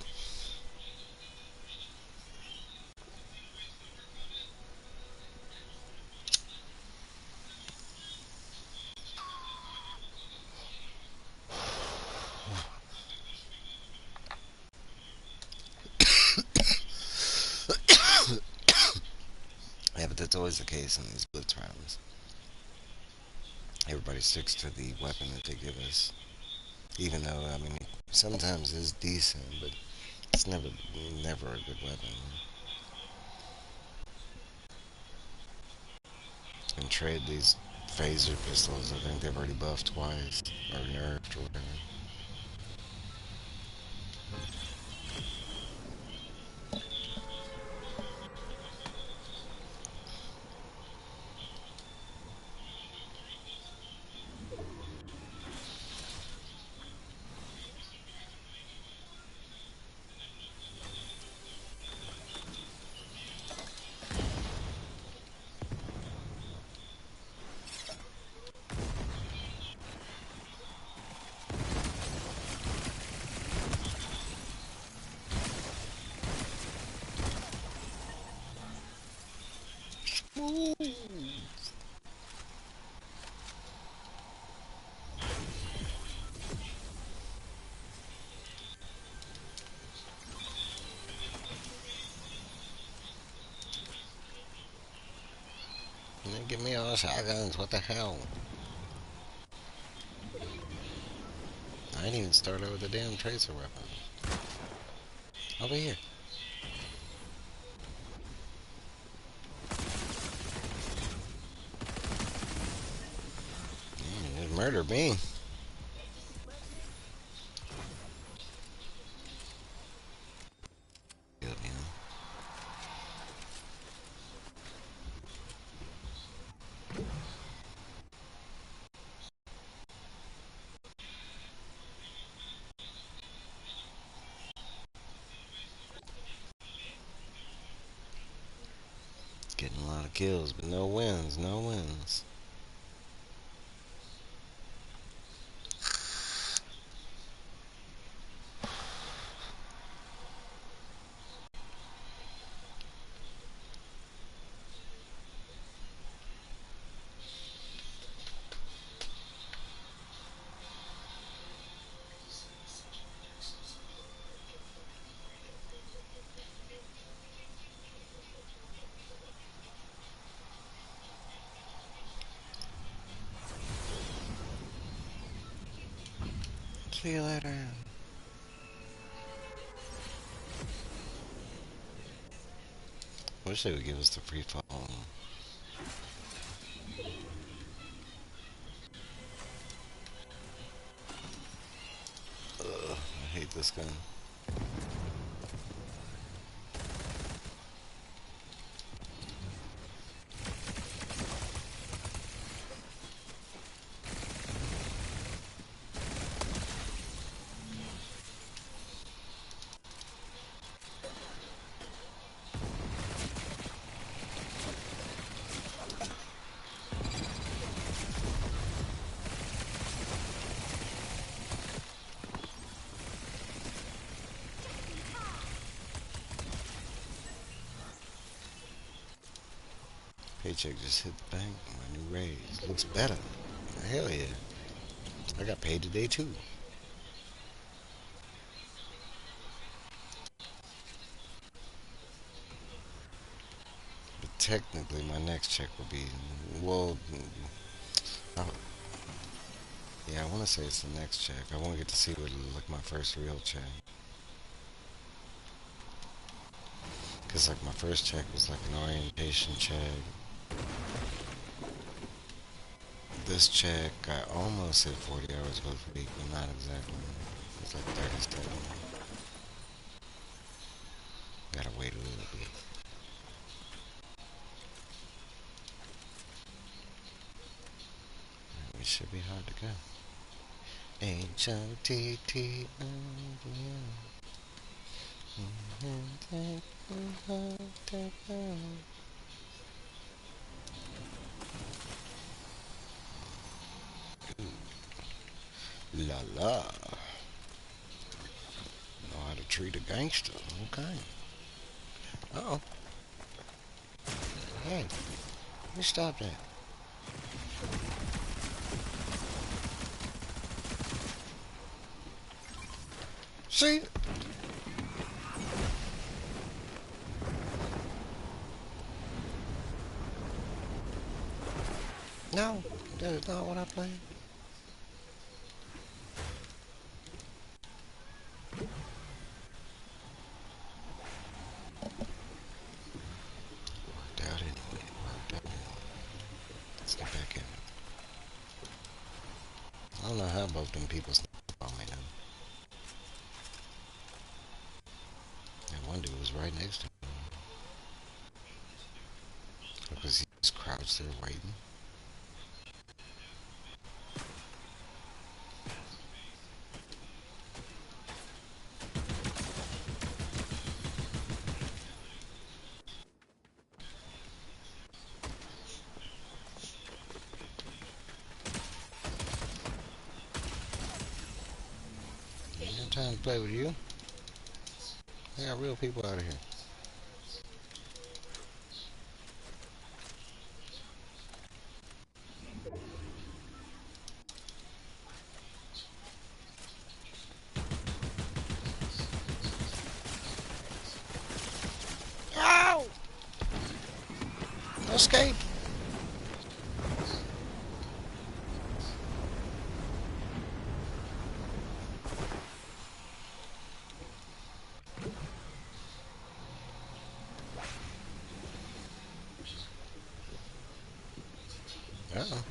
Yeah, but that's always the case in these blitz rounds. Everybody sticks to the weapon that they give us. Even though, I mean, sometimes it's decent, but it's never a good weapon. And trade these phaser pistols, I think they've already buffed twice, or nerfed, or whatever. Ooh. Man, give me all shotguns. What the hell? I ain't even started with the damn tracer weapon. Over here. Just murder me. Good, you know. Getting a lot of kills, but no wins. No wins. See you later. Wish they would give us the free phone. Ugh, I hate this gun. Paycheck just hit the bank. My new raise looks better. Hell yeah. I got paid today too. But technically, my next check will be, well, I, yeah, I want to say it's the next check. I won't get to see what like my first real check. Cause like my first check was like an orientation check. This check, I almost hit 40 hours both week, but not exactly. It's like 37. Gotta wait a little bit. It should be hard to go. H-O-T-T. La la. Know how to treat a gangster. Okay. Uh oh. Hey, you stop that. See? No, that is not what I planned. Worked out anyway. Worked out anyway. Let's get back in it. I don't know how both them people snuck up on me now. That one dude was right next to me. Because he was crouched there waiting. Ain't no time to play with you. I got real people out of here. Escape! Uh-oh.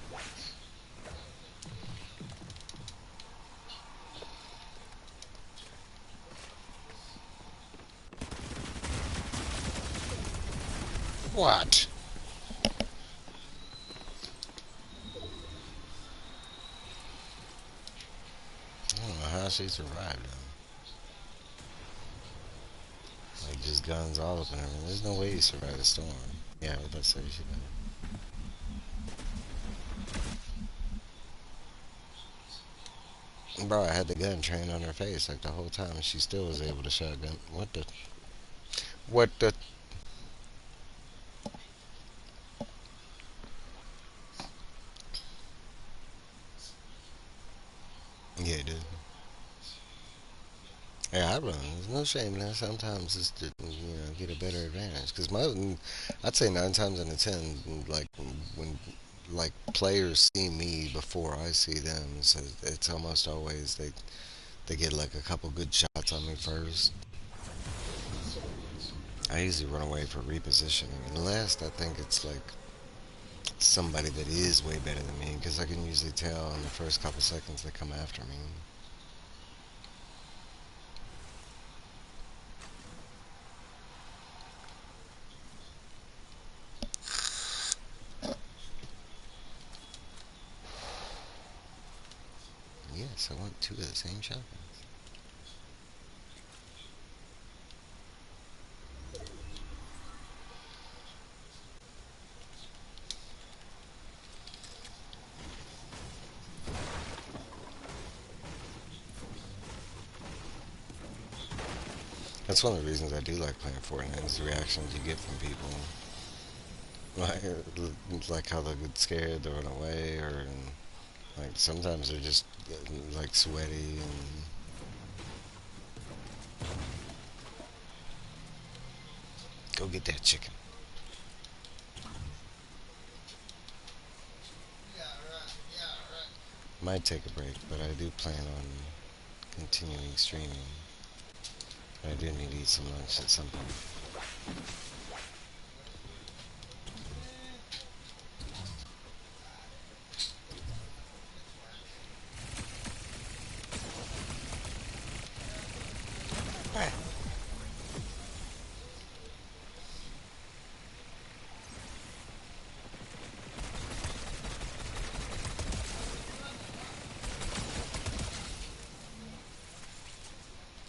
What? I don't know how she survived though. Like just guns all up in her. There's no way you survive the storm. Yeah, I was about to say she did. Bro, I had the gun trained on her face like the whole time, and she still was able to shotgun. What the? What the? Yeah, dude. Yeah, I run. There's no shame in that. Sometimes it's to get a better advantage. Cause I'd say 9 times out of 10, like when like players see me before I see them, so it's almost always they get like a couple good shots on me first. I usually run away for repositioning. And last, I think it's like somebody that is way better than me, because I can usually tell in the first couple seconds they come after me. Yes, I want 2 of the same shotgun. That's one of the reasons I do like playing Fortnite is the reactions you get from people. Like how they get scared, they run away, or like sometimes they're just like sweaty and go get that chicken. Might take a break, but I do plan on continuing streaming. I do need to eat some lunch at some point.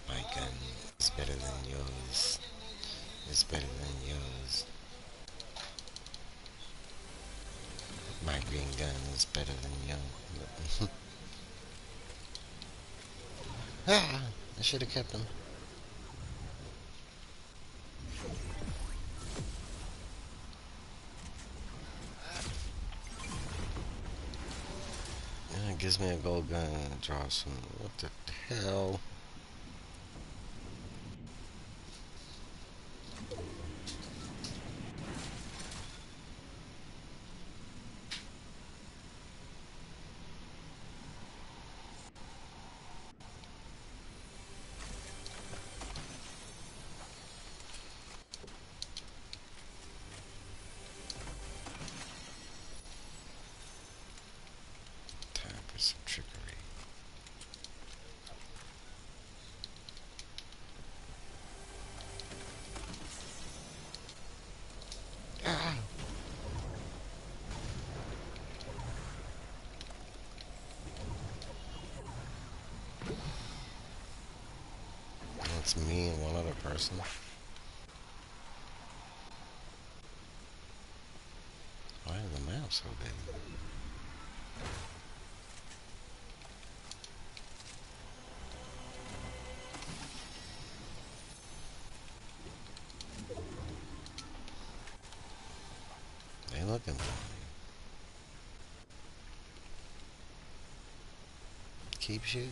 My gun is better than yours. It's better than yours. My green gun is better than yours. Ah, I should have kept him. Yeah, it gives me a gold gun and it draws some. What the hell? Time for some trickery. Ah! It's me and one other person. Why is the map so big? They looking for me. Keep shooting.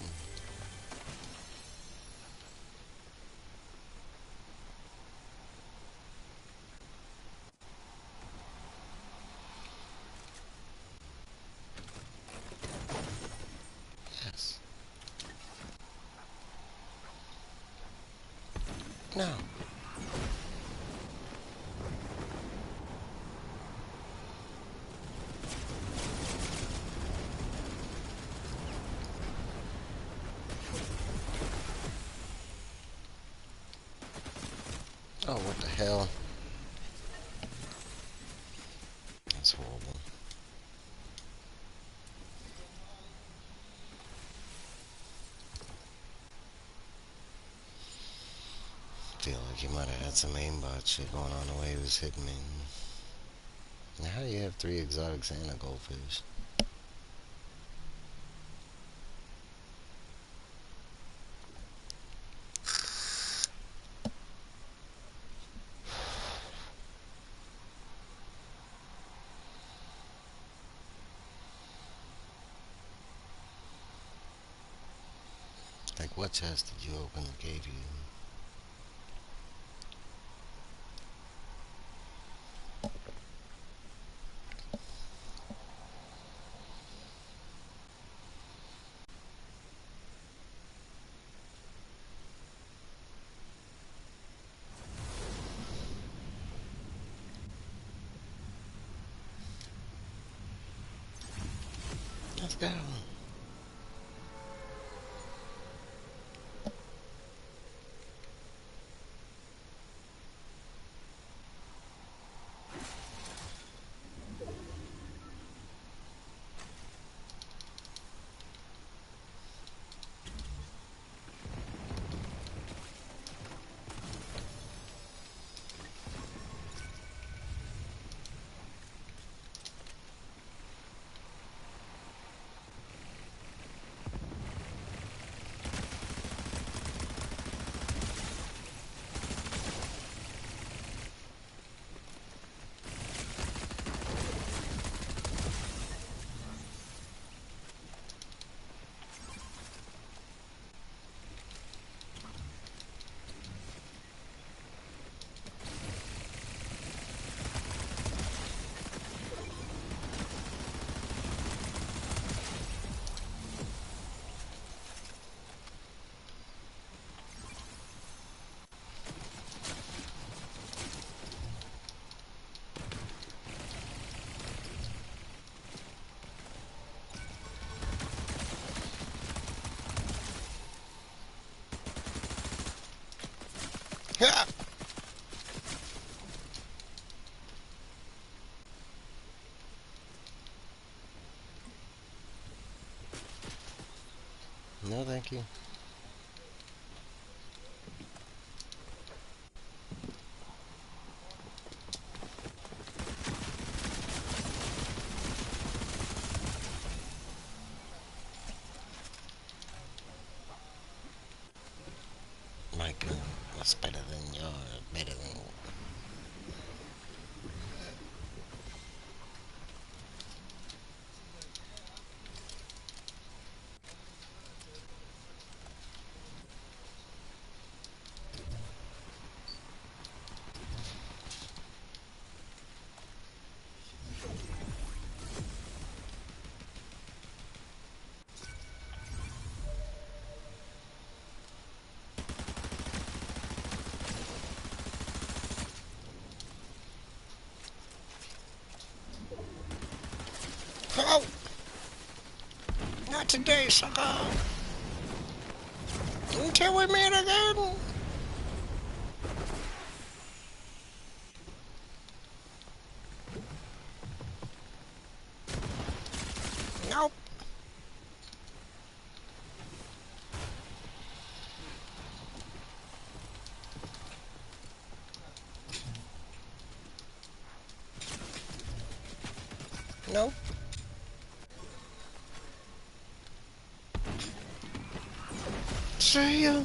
No. Oh, what the hell? That's horrible. Feel like he might have had some aimbot shit going on the way he was hitting me. Now, how do you have 3 exotics and a goldfish? Like, what chest did you open that gave you? Let's go. Ha! No, thank you. My gun was better than yours. Better than. Oh! Not today, sucker! Until we meet again! Nope. Nope. See ya.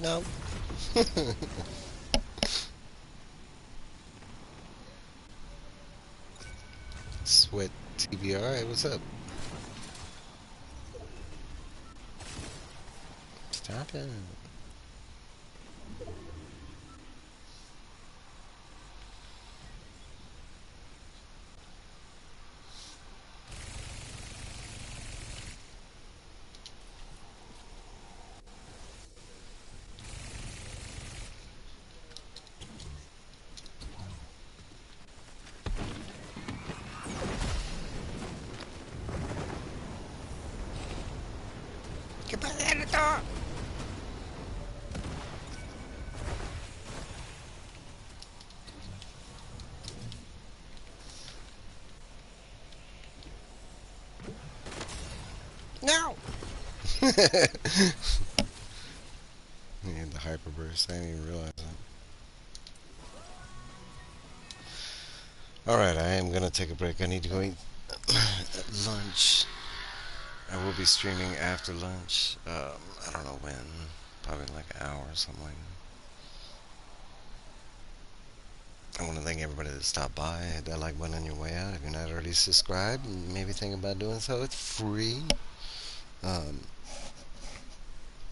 No. Sweat TBR. Hey, what's up? Stop it. Get back in the door. No. Yeah, the hyperburst. I didn't even realize that. All right, I am gonna take a break. I need to go eat lunch. I will be streaming after lunch. I don't know when. Probably like an hour or something like that. I want to thank everybody that stopped by. Hit that like button on your way out. If you're not already subscribed, maybe think about doing so. It's free. Um,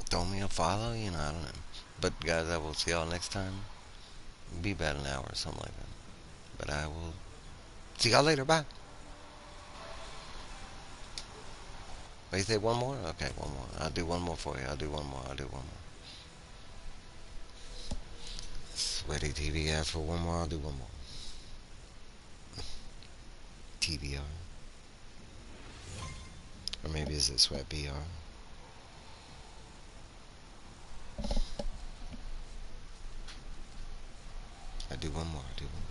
throw me a follow. I don't know. But guys, I will see y'all next time. Be about an hour or something like that. But I will see y'all later. Bye. Oh, you say one more? Okay, one more. I'll do one more for you. I'll do one more. I'll do one more. Sweaty TV ad for one more. I'll do one more. TBR. Or maybe is it Sweat BR? I do one more. I do one more.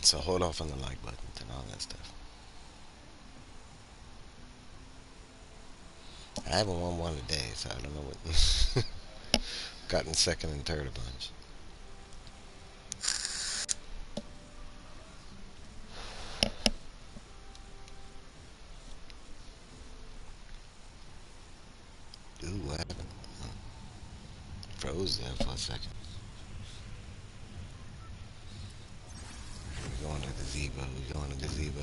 So hold off on the like buttons and all that stuff. I haven't won one today, so I don't know what. Gotten second and third a bunch. Ooh, what happened? Froze there for a second. We're going to gazebo. We're going to gazebo.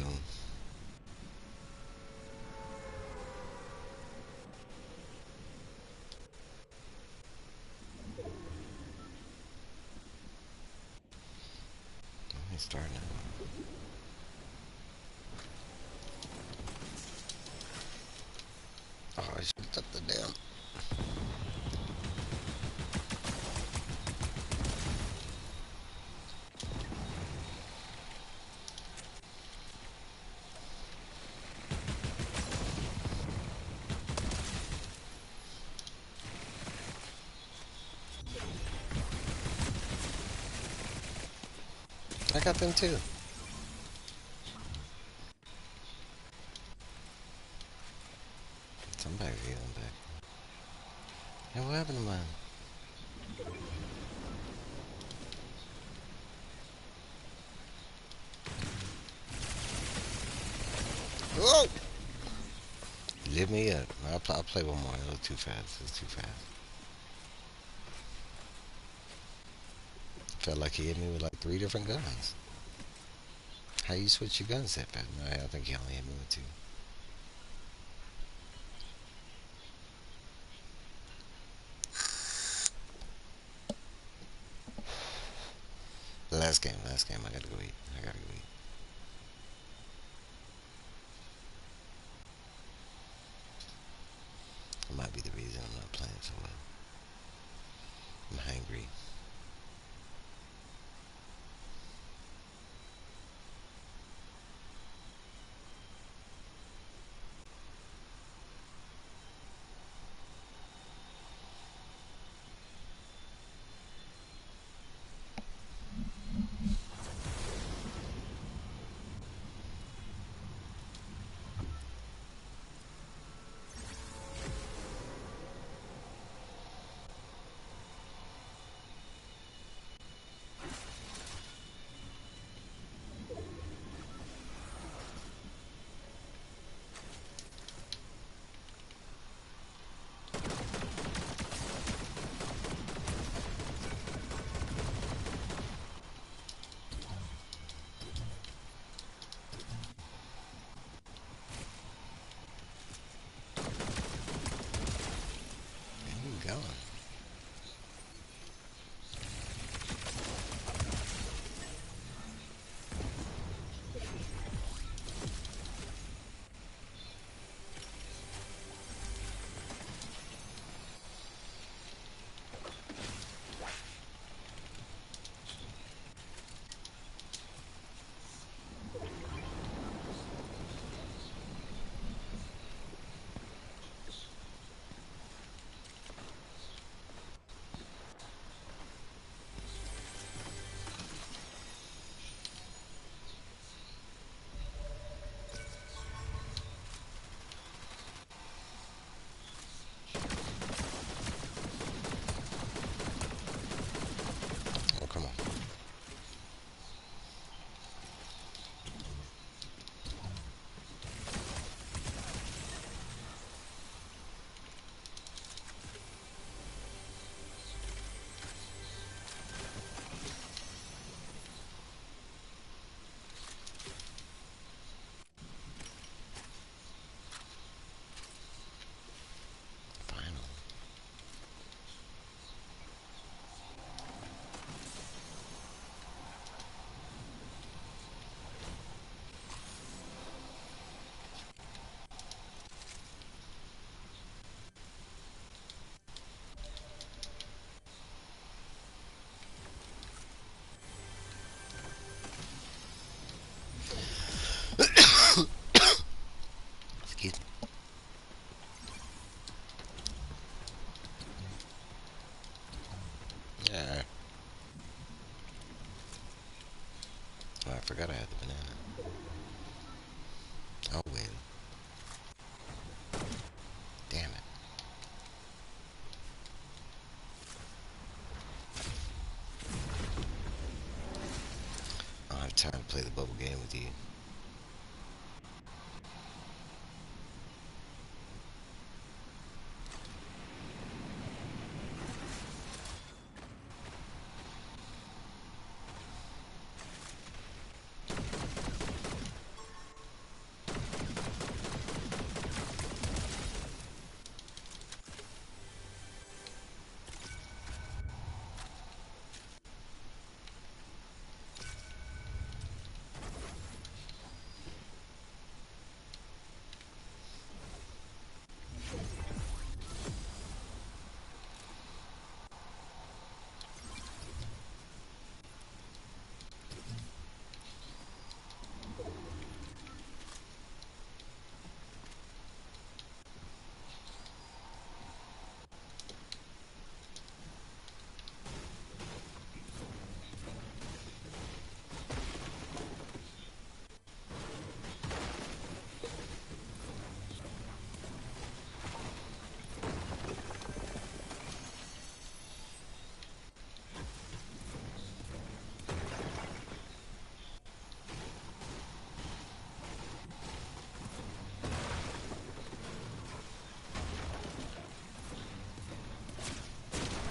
Let me start now. Oh, I should have took the damn. I got them too. Somebody's healing back. Hey, what happened to mine? Whoa! Lift me up. I'll play one more. It was too fast. It was too fast. Felt like he hit me with like three different guns. How you switch your guns that fast? No, I think he only hit me with two. Last game, last game. I gotta go eat. I gotta go eat. It might be the reason I'm not playing so well. I'm hungry. Excuse me. Yeah. Oh, I forgot I had the banana. Oh well. Damn it. I don't have time to play the bubble game with you.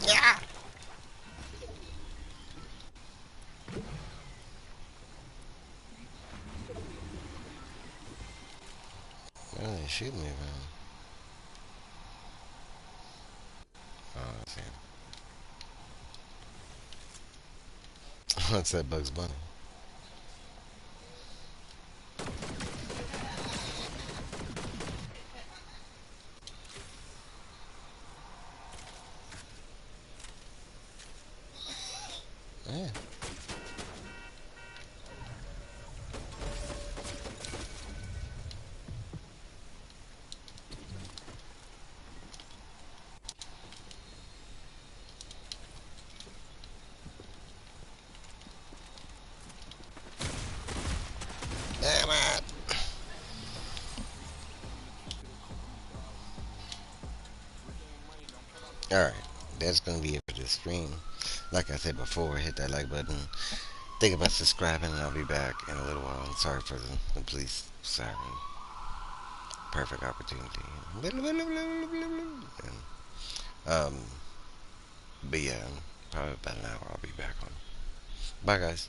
Yeah! Where are they shooting me from? Oh, I see. What's that, Bugs Bunny? Yeah. Damn it! Alright, that's gonna be it for this stream. Like I said before, hit that like button. Think about subscribing, and I'll be back in a little while. I'm sorry for the police siren. Perfect opportunity. And, um, but yeah, probably about an hour I'll be back on. Bye, guys.